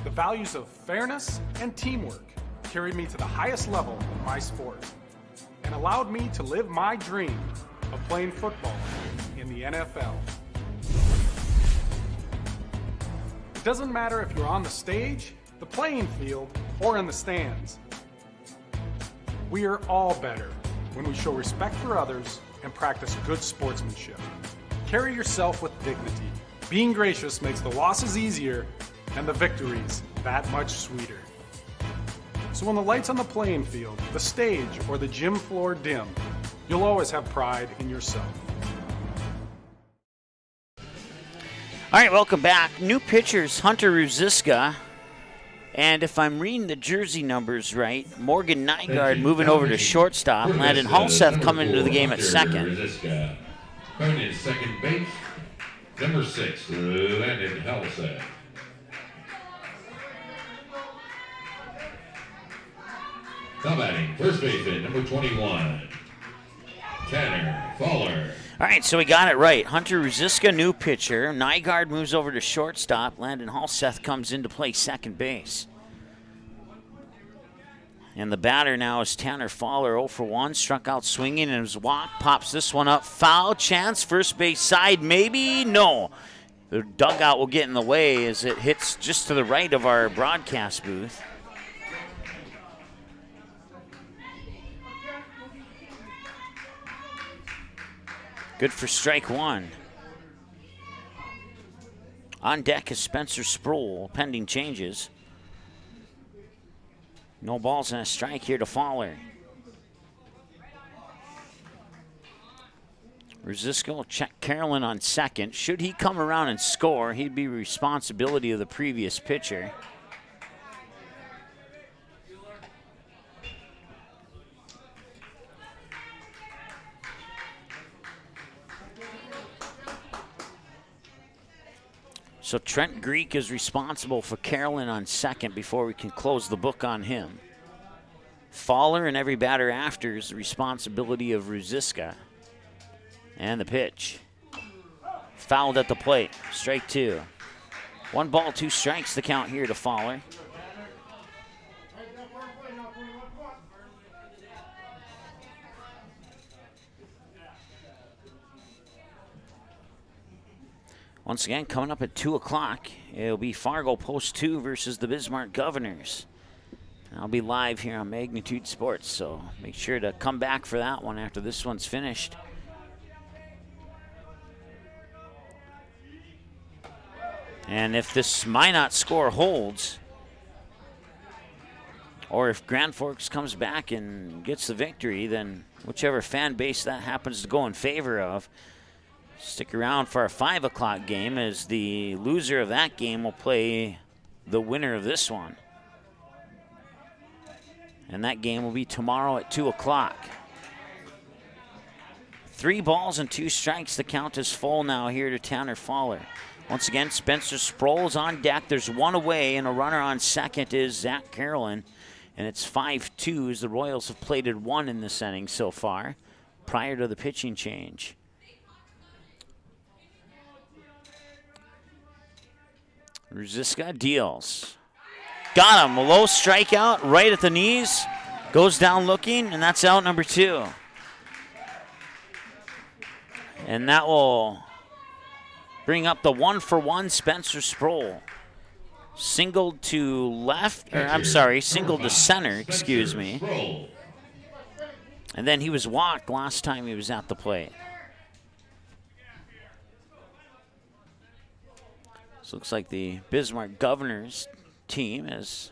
The values of fairness and teamwork carried me to the highest level in my sport and allowed me to live my dream of playing football in the NFL. It doesn't matter if you're on the stage, the playing field, or in the stands. We are all better when we show respect for others and practice good sportsmanship. Carry yourself with dignity. Being gracious makes the losses easier and the victories that much sweeter. So when the lights on the playing field, the stage, or the gym floor dim, you'll always have pride in yourself. All right, welcome back. New pitchers, Hunter Ruziska. And if I'm reading the jersey numbers right, Morgan Nygaard moving over to shortstop. Landon Halseth coming into the game at second. Coming in second base, number 6, Landon Halseth. Now batting, first baseman, number 21, Tanner Fowler. All right, so we got it right. Hunter Ruziska, new pitcher. Nygaard moves over to shortstop. Landon Halseth comes in to play second base. And the batter now is Tanner Fowler, 0 for 1. Struck out swinging, and his walk pops this one up. Foul chance, first base side, maybe? No. The dugout will get in the way as it hits just to the right of our broadcast booth. Good for strike one. On deck is Spencer Sproul, pending changes. No balls and a strike here to Fowler. Ruziska will check Carolyn on second. Should he come around and score, he'd be responsibility of the previous pitcher. So Trent Greek is responsible for Carolyn on second before we can close the book on him. Fowler and every batter after is the responsibility of Ruziska. And the pitch. Fouled at the plate. Strike 2. 1 ball, 2 strikes the count here to Fowler. Once again, coming up at 2 o'clock, it'll be Fargo Post 2 versus the Bismarck Governors. I'll be live here on Magnitude Sports, so make sure to come back for that one after this one's finished. And if this Minot score holds, or if Grand Forks comes back and gets the victory, then whichever fan base that happens to go in favor of, stick around for our 5 o'clock game, as the loser of that game will play the winner of this one. And that game will be tomorrow at 2 o'clock. 3 balls and 2 strikes. The count is full now here to Tanner Fowler. Once again, Spencer Sproul's on deck. There's one away, and a runner on second is Zach Carolyn. And it's 5-2 as the Royals have plated 1 in this inning so far prior to the pitching change. Ruziska deals. Got him. A low strikeout right at the knees. Goes down looking, and that's out number 2. And that will bring up the 1-for-1 Spencer Sproul. Singled to left, or I'm sorry, singled to center, excuse me. And then he was walked last time he was at the plate. So looks like the Bismarck Governors team has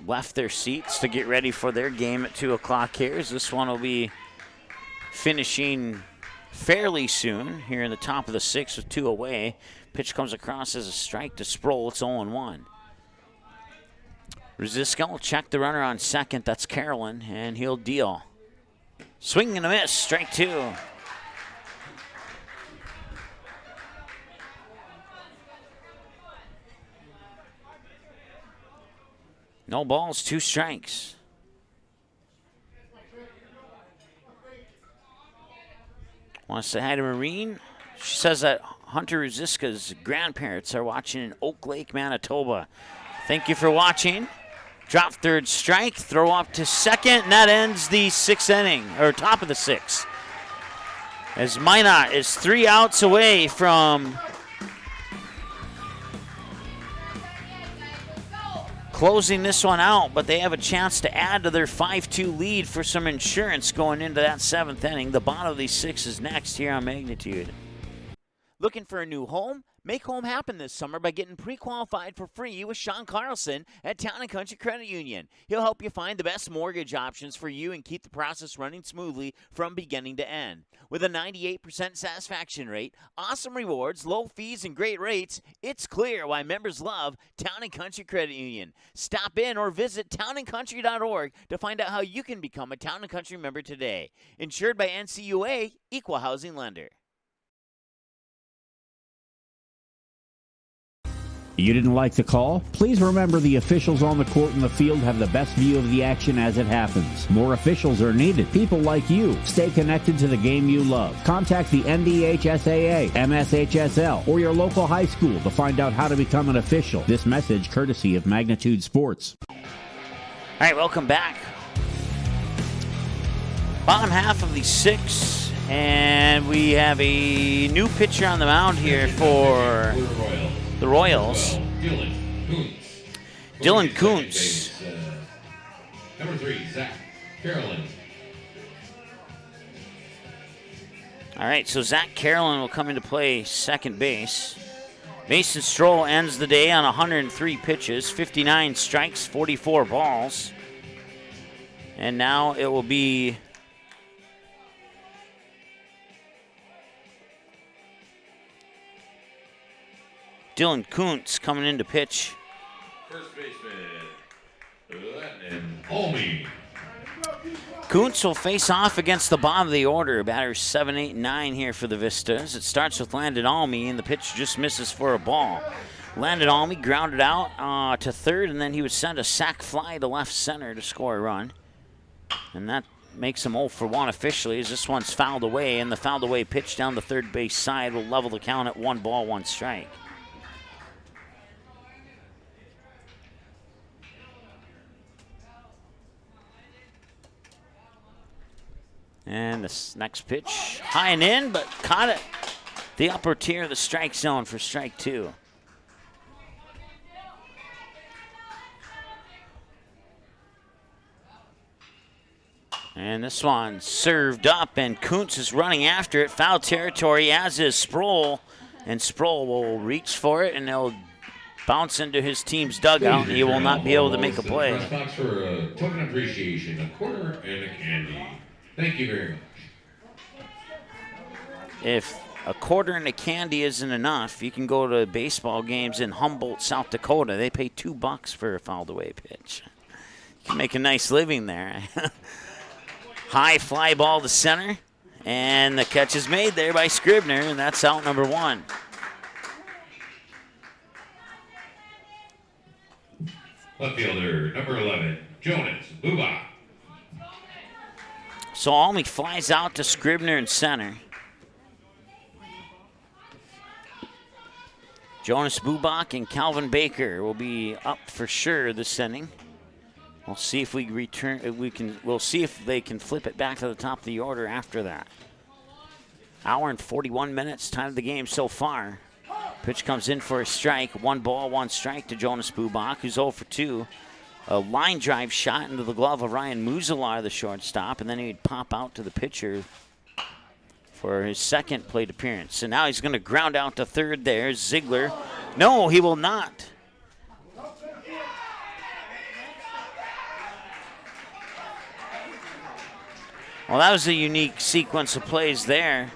left their seats to get ready for their game at 2 o'clock here, as this one will be finishing fairly soon here in the top of the 6th with 2 away. Pitch comes across as a strike to Sproul. It's 0-1. Ruziska will check the runner on second. That's Carolyn, and he'll deal. Swing and a miss, strike 2. No balls, 2 strikes. Want to say hi to Marine? She says that Hunter Ruziska's grandparents are watching in Oak Lake, Manitoba. Thank you for watching. Drop third strike, throw up to second, and that ends the 6th inning, or top of the 6th. As Minot is 3 outs away from closing this one out, but they have a chance to add to their 5-2 lead for some insurance going into that 7th inning. The bottom of these 6 is next here on Magnitude. Looking for a new home? Make home happen this summer by getting pre-qualified for free with Sean Carlson at Town & Country Credit Union. He'll help you find the best mortgage options for you and keep the process running smoothly from beginning to end. With a 98% satisfaction rate, awesome rewards, low fees, and great rates, it's clear why members love Town & Country Credit Union. Stop in or visit townandcountry.org to find out how you can become a Town & Country member today. Insured by NCUA, Equal Housing Lender. You didn't like the call? Please remember the officials on the court and the field have the best view of the action as it happens. More officials are needed. People like you. Stay connected to the game you love. Contact the NDHSAA, MSHSL, or your local high school to find out how to become an official. This message courtesy of Magnitude Sports. All right, welcome back. Bottom half of the 6th, and we have a new pitcher on the mound here for the Royals. Dylan Kuntz. Number 3, Zach Carolyn. All right, so Zach Carolyn will come into play second base. Mason Stroll ends the day on 103 pitches, 59 strikes, 44 balls. And now it will be Dylan Kuntz coming in to pitch. First baseman, Lennon Olney. Kuntz will face off against the bottom of the order. Batters 7, 8, 9 here for the Vistas. It starts with Landon Almy, and the pitch just misses for a ball. Landon Almy grounded out to third, and then he would send a sac fly to left center to score a run. And that makes him 0 for 1 officially, as this one's fouled away, and the fouled away pitch down the third base side will level the count at 1 ball, 1 strike. And this next pitch, high and in, but caught it the upper tier of the strike zone for strike 2. And this one served up, and Kuntz is running after it. Foul territory, as is Sproul. And Sproul will reach for it, and they'll bounce into his team's dugout, and he will not be able to make a play. Box for a token appreciation, a quarter and a candy. Thank you very much. If a quarter and a candy isn't enough, you can go to baseball games in Humboldt, South Dakota. They pay $2 for a fouled away pitch. You can make a nice living there. High fly ball to center, and the catch is made there by Scribner, and that's out number 1. Left fielder, number 11, Jonas Bubak. So Almy flies out to Scribner in center. Jonas Bubak and Calvin Baker will be up for sure this inning. We'll see if we return. We'll see if they can flip it back to the top of the order after that. Hour and 41 minutes, time of the game so far. Pitch comes in for a strike. 1 ball, 1 strike to Jonas Bubak, who's 0 for 2. A line drive shot into the glove of Ryan Muzalar, the shortstop, and then he'd pop out to the pitcher for his second plate appearance. And now he's going to ground out to third there. Ziegler. No, he will not. Well, that was a unique sequence of plays there.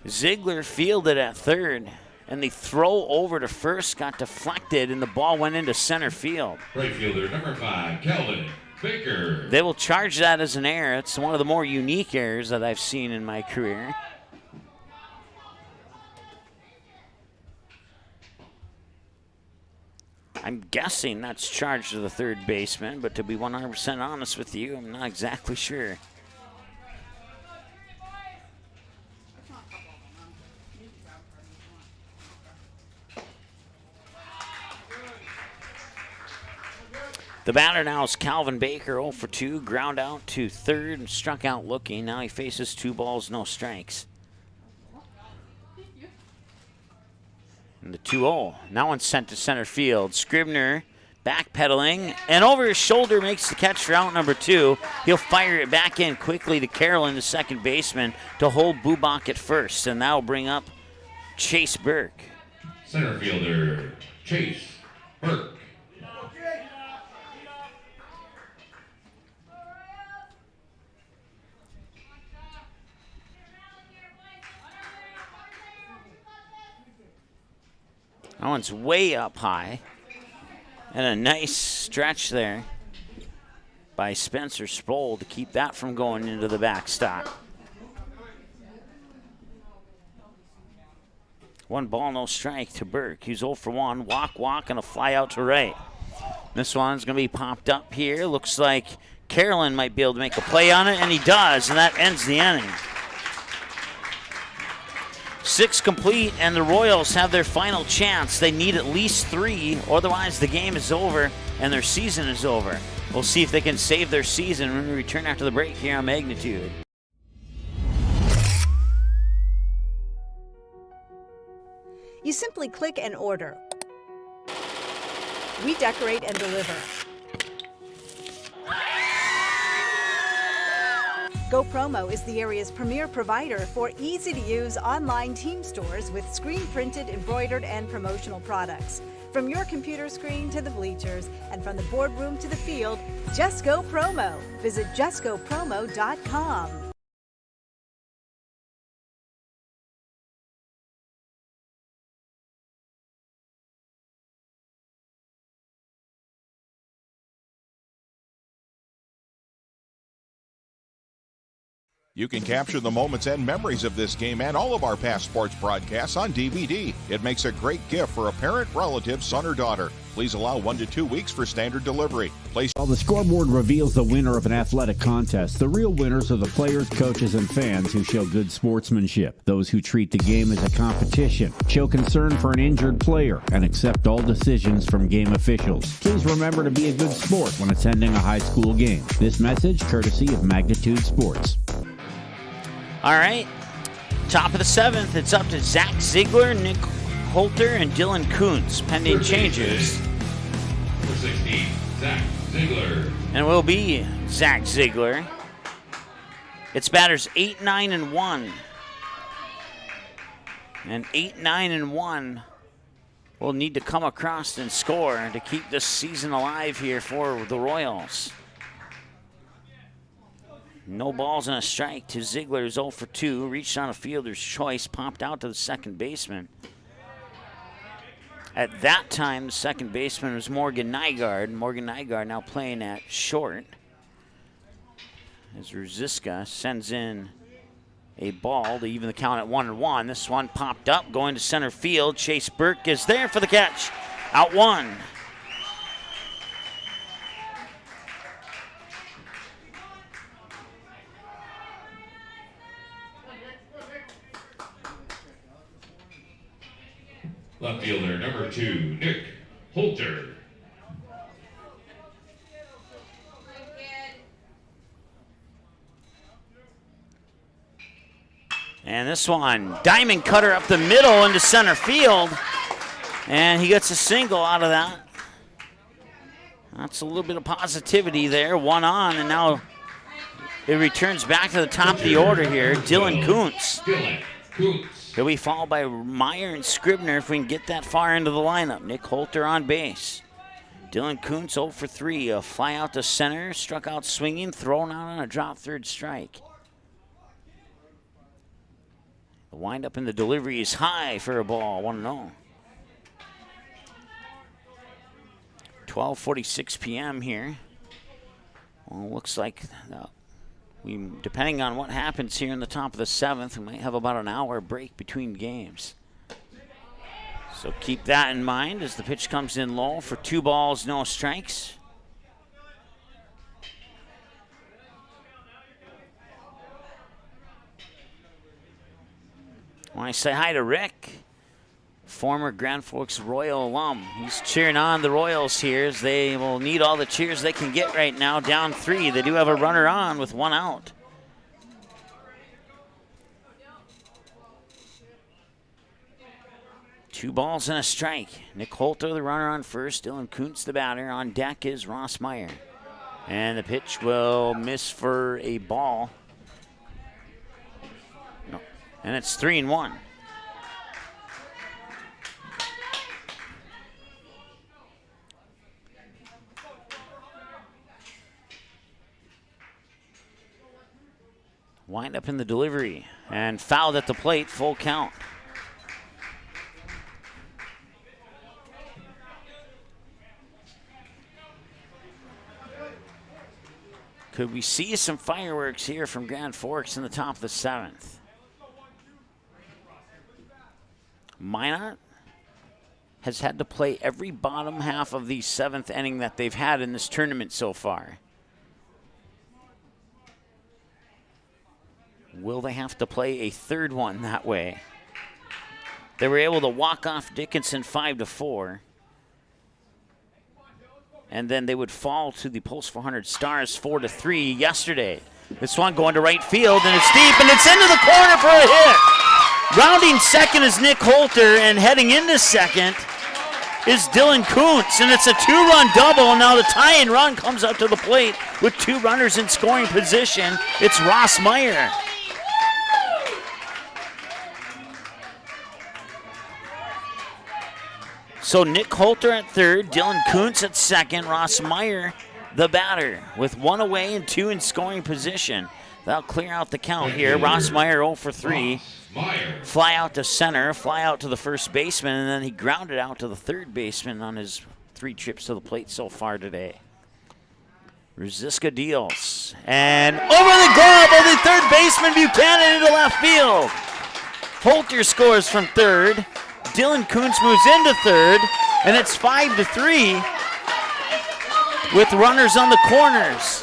Ziegler fielded at third, and the throw over to first got deflected, and the ball went into center field. Right fielder, number 5, Calvin Baker. They will charge that as an error. It's one of the more unique errors that I've seen in my career. I'm guessing that's charged to the third baseman, but to be 100% honest with you, I'm not exactly sure. The batter now is Calvin Baker, 0 for 2, ground out to third and struck out looking. Now he faces 2 balls, no strikes. And the 2-0, now one sent to center field. Scribner backpedaling, and over his shoulder makes the catch for out number 2. He'll fire it back in quickly to Carolyn, the second baseman, to hold Bubak at first, and that'll bring up Chase Burke. Center fielder, Chase Burke. That one's way up high. And a nice stretch there by Spencer Sproul to keep that from going into the backstop. 1 ball, no strike to Burke. He's 0 for 1. Walk, and a fly out to right. This one's going to be popped up here. Looks like Carolyn might be able to make a play on it, and he does, and that ends the inning. 6 complete, and the Royals have their final chance. They need at least 3, otherwise the game is over and their season is over. We'll see if they can save their season when we return after the break here on Magnitude. You simply click and order. We decorate and deliver. GoPromo is the area's premier provider for easy-to-use online team stores with screen-printed, embroidered, and promotional products. From your computer screen to the bleachers, and from the boardroom to the field, just go promo. Visit justgopromo.com. You can capture the moments and memories of this game and all of our past sports broadcasts on DVD. It makes a great gift for a parent, relative, son, or daughter. Please allow 1 to 2 weeks for standard delivery. While the scoreboard reveals the winner of an athletic contest, the real winners are the players, coaches, and fans who show good sportsmanship. Those who treat the game as a competition, show concern for an injured player, and accept all decisions from game officials. Please remember to be a good sport when attending a high school game. This message courtesy of Magnitude Sports. All right, top of the 7th, it's up to Zach Ziegler, Nick Holter, and Dylan Kuntz, pending changes. Number 16, Zach Ziegler. And it will be Zach Ziegler. It's batters 8, 9, and 1. And 8-9-1 will need to come across and score to keep this season alive here for the Royals. No balls and a strike to Ziegler, who's 0 for 2. Reached on a fielder's choice, popped out to the second baseman. At that time, the second baseman was Morgan Nygaard. Morgan Nygaard now playing at short. As Ruziska sends in a ball to even the count at 1-1. This one popped up, going to center field. Chase Burke is there for the catch. Out one. Left fielder number 2, Nick Holter. And this one, diamond cutter up the middle into center field. And he gets a single out of that. That's a little bit of positivity there. One on, and now it returns back to the top of the order here. Dylan Kuntz. He'll be followed by Meyer and Scribner if we can get that far into the lineup. Nick Holter on base. Dylan Kuntz 0 for 3. A fly out to center, struck out swinging, thrown out on a drop third strike. The windup in the delivery is high for a ball, 1-0. 12:46 p.m. here. Well, looks like depending on what happens here in the top of the 7th, we might have about an hour break between games. So keep that in mind as the pitch comes in low for 2 balls, no strikes. I want to say hi to Rick, former Grand Forks Royal alum. He's cheering on the Royals here as they will need all the cheers they can get right now. Down 3. They do have a runner on with 1 out. Two balls and a strike. Nick Holter, the runner on first. Dylan Kuntz, the batter. On deck is Ross Meyer. And the pitch will miss for a ball. No. And it's 3-1. Wind up in the delivery and fouled at the plate, full count. Could we see some fireworks here from Grand Forks in the top of the 7th? Minot has had to play every bottom half of the 7th inning that they've had in this tournament so far. Will they have to play a third one that way? They were able to walk off Dickinson 5-4. And then they would fall to the Pulse 400 Stars 4-3 yesterday. This one going to right field, and it's deep, and it's into the corner for a hit. Rounding second is Nick Holter, and heading into second is Dylan Kuntz, and it's a 2-run double. Now the tying run comes up to the plate with 2 runners in scoring position. It's Ross Meyer. So Nick Holter at third, Dylan Kuntz at second, Ross Meyer the batter with 1 away and 2 in scoring position. That'll clear out the count here. Ross Meyer 0 for 3. Fly out to center, fly out to the first baseman, and then he grounded out to the third baseman on his 3 trips to the plate so far today. Ruziska deals. And over the glove of the third baseman, Buchanan into left field. Holter scores from third. Dylan Kuntz moves into third, and it's 5-3 with runners on the corners.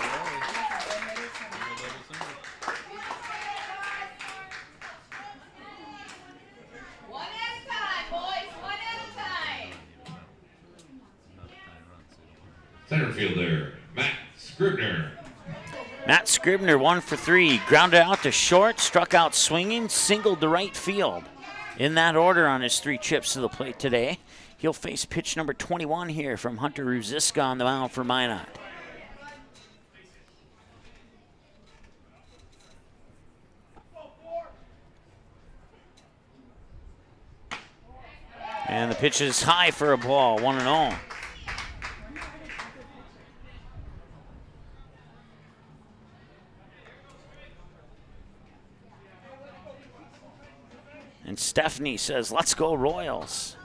One at a time, boys, one at a time. Center fielder, Matt Scribner. Matt Scribner 1 for 3, grounded out to short, struck out swinging, singled to right field. In that order on his 3 trips to the plate today. He'll face pitch number 21 here from Hunter Ruziska on the mound for Minot. And the pitch is high for a ball, 1-0. And Stephanie says, let's go Royals.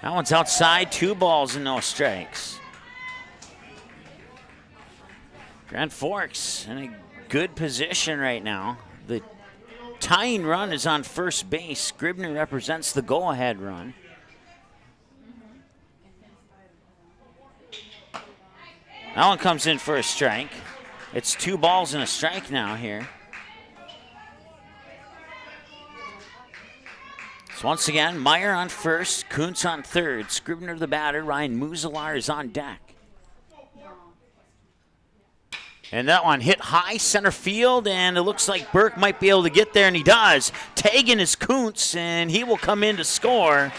That one's outside, 2 balls and no strikes. Grand Forks in a good position right now. The tying run is on first base. Scribner represents the go-ahead run. That one comes in for a strike. It's 2 balls and a strike now here. So once again, Meyer on first, Kuntz on third, Scribner the batter, Ryan Muselar is on deck. And that one hit high center field, and it looks like Burke might be able to get there, and he does. Tagging is Kuntz, and he will come in to score.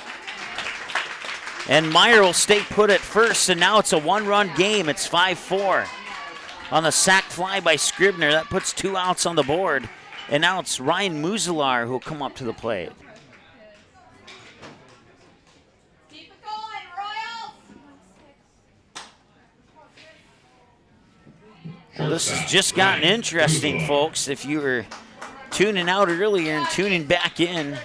And Meyer will stay put at first, and now it's a 1-run game. It's 5-4. On the sac fly by Scribner, that puts 2 outs on the board. And now it's Ryan Muselar who will come up to the plate. Well, this has just gotten interesting, folks. If you were tuning out earlier and tuning back in,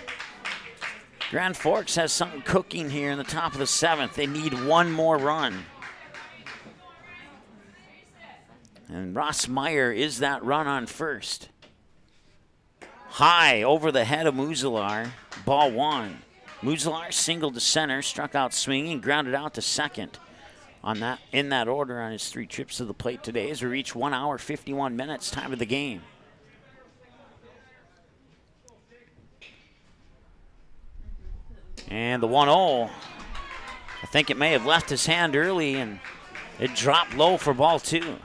Grand Forks has something cooking here in the top of the 7th. They need 1 more run. And Ross Meyer is that run on first. High over the head of Muselar, ball 1. Muselar singled to center, struck out swinging, grounded out to second. In that order on his 3 trips to the plate today as we reach 1 hour, 51 minutes, time of the game. And the 1-0, I think it may have left his hand early and it dropped low for ball 2.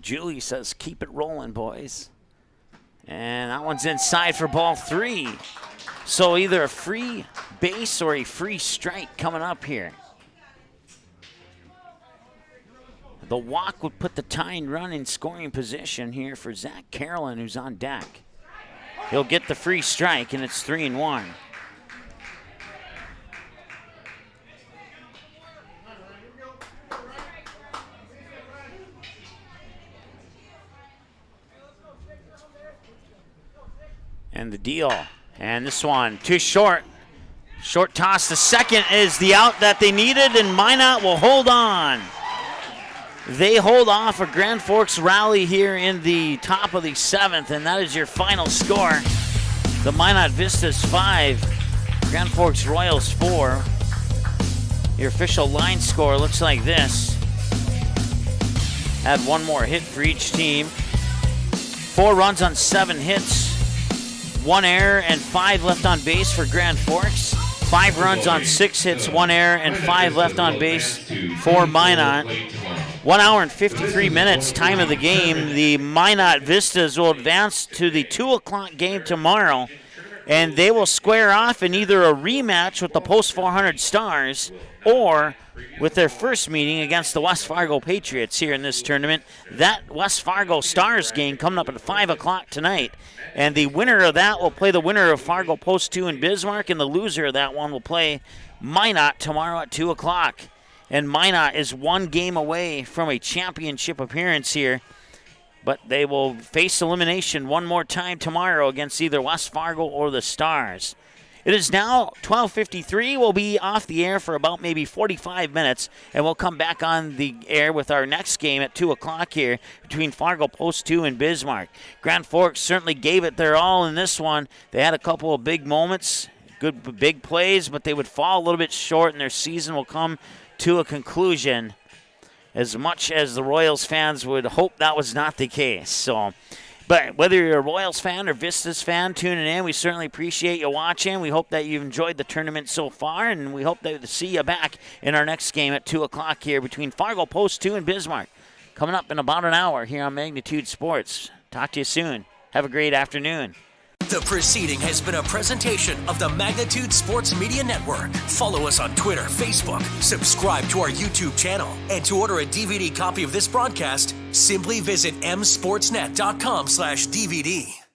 Julie says, keep it rolling, boys. And that one's inside for ball 3. So either a free base or a free strike coming up here. The walk would put the tying run in scoring position here for Zach Carolyn, who's on deck. He'll get the free strike, and it's 3-1. And the deal. And this one, too short. Short toss to second is the out that they needed, and Minot will hold on. They hold off a Grand Forks rally here in the top of the 7th, and that is your final score. The Minot Vistas 5, Grand Forks Royals 4. Your official line score looks like this. Add 1 more hit for each team. 4 runs on 7 hits. 1 error and 5 left on base for Grand Forks. 5 runs on 6 hits, 1 error, and 5 left on base for Minot. 1 hour and 53 minutes, time of the game. The Minot Vistas will advance to the 2 o'clock game tomorrow, and they will square off in either a rematch with the Post 400 Stars or with their first meeting against the West Fargo Patriots here in this tournament. That West Fargo Stars game coming up at 5 o'clock tonight. And the winner of that will play the winner of Fargo Post 2 in Bismarck, and the loser of that one will play Minot tomorrow at 2 o'clock. And Minot is 1 game away from a championship appearance here, but they will face elimination 1 more time tomorrow against either West Fargo or the Stars. It is now 12:53. We'll be off the air for about maybe 45 minutes, and we'll come back on the air with our next game at 2 o'clock here between Fargo Post 2 and Bismarck. Grand Forks certainly gave it their all in this one. They had a couple of big moments, good big plays, but they would fall a little bit short, and their season will come to a conclusion, as much as the Royals fans would hope that was not the case. But whether you're a Royals fan or Vistas fan tuning in, we certainly appreciate you watching. We hope that you've enjoyed the tournament so far, and we hope to see you back in our next game at 2 o'clock here between Fargo Post 2 and Bismarck. Coming up in about an hour here on Magnitude Sports. Talk to you soon. Have a great afternoon. The proceeding has been a presentation of the Magnitude Sports Media Network. Follow us on Twitter, Facebook, subscribe to our YouTube channel, and to order a DVD copy of this broadcast, simply visit msportsnet.com/DVD.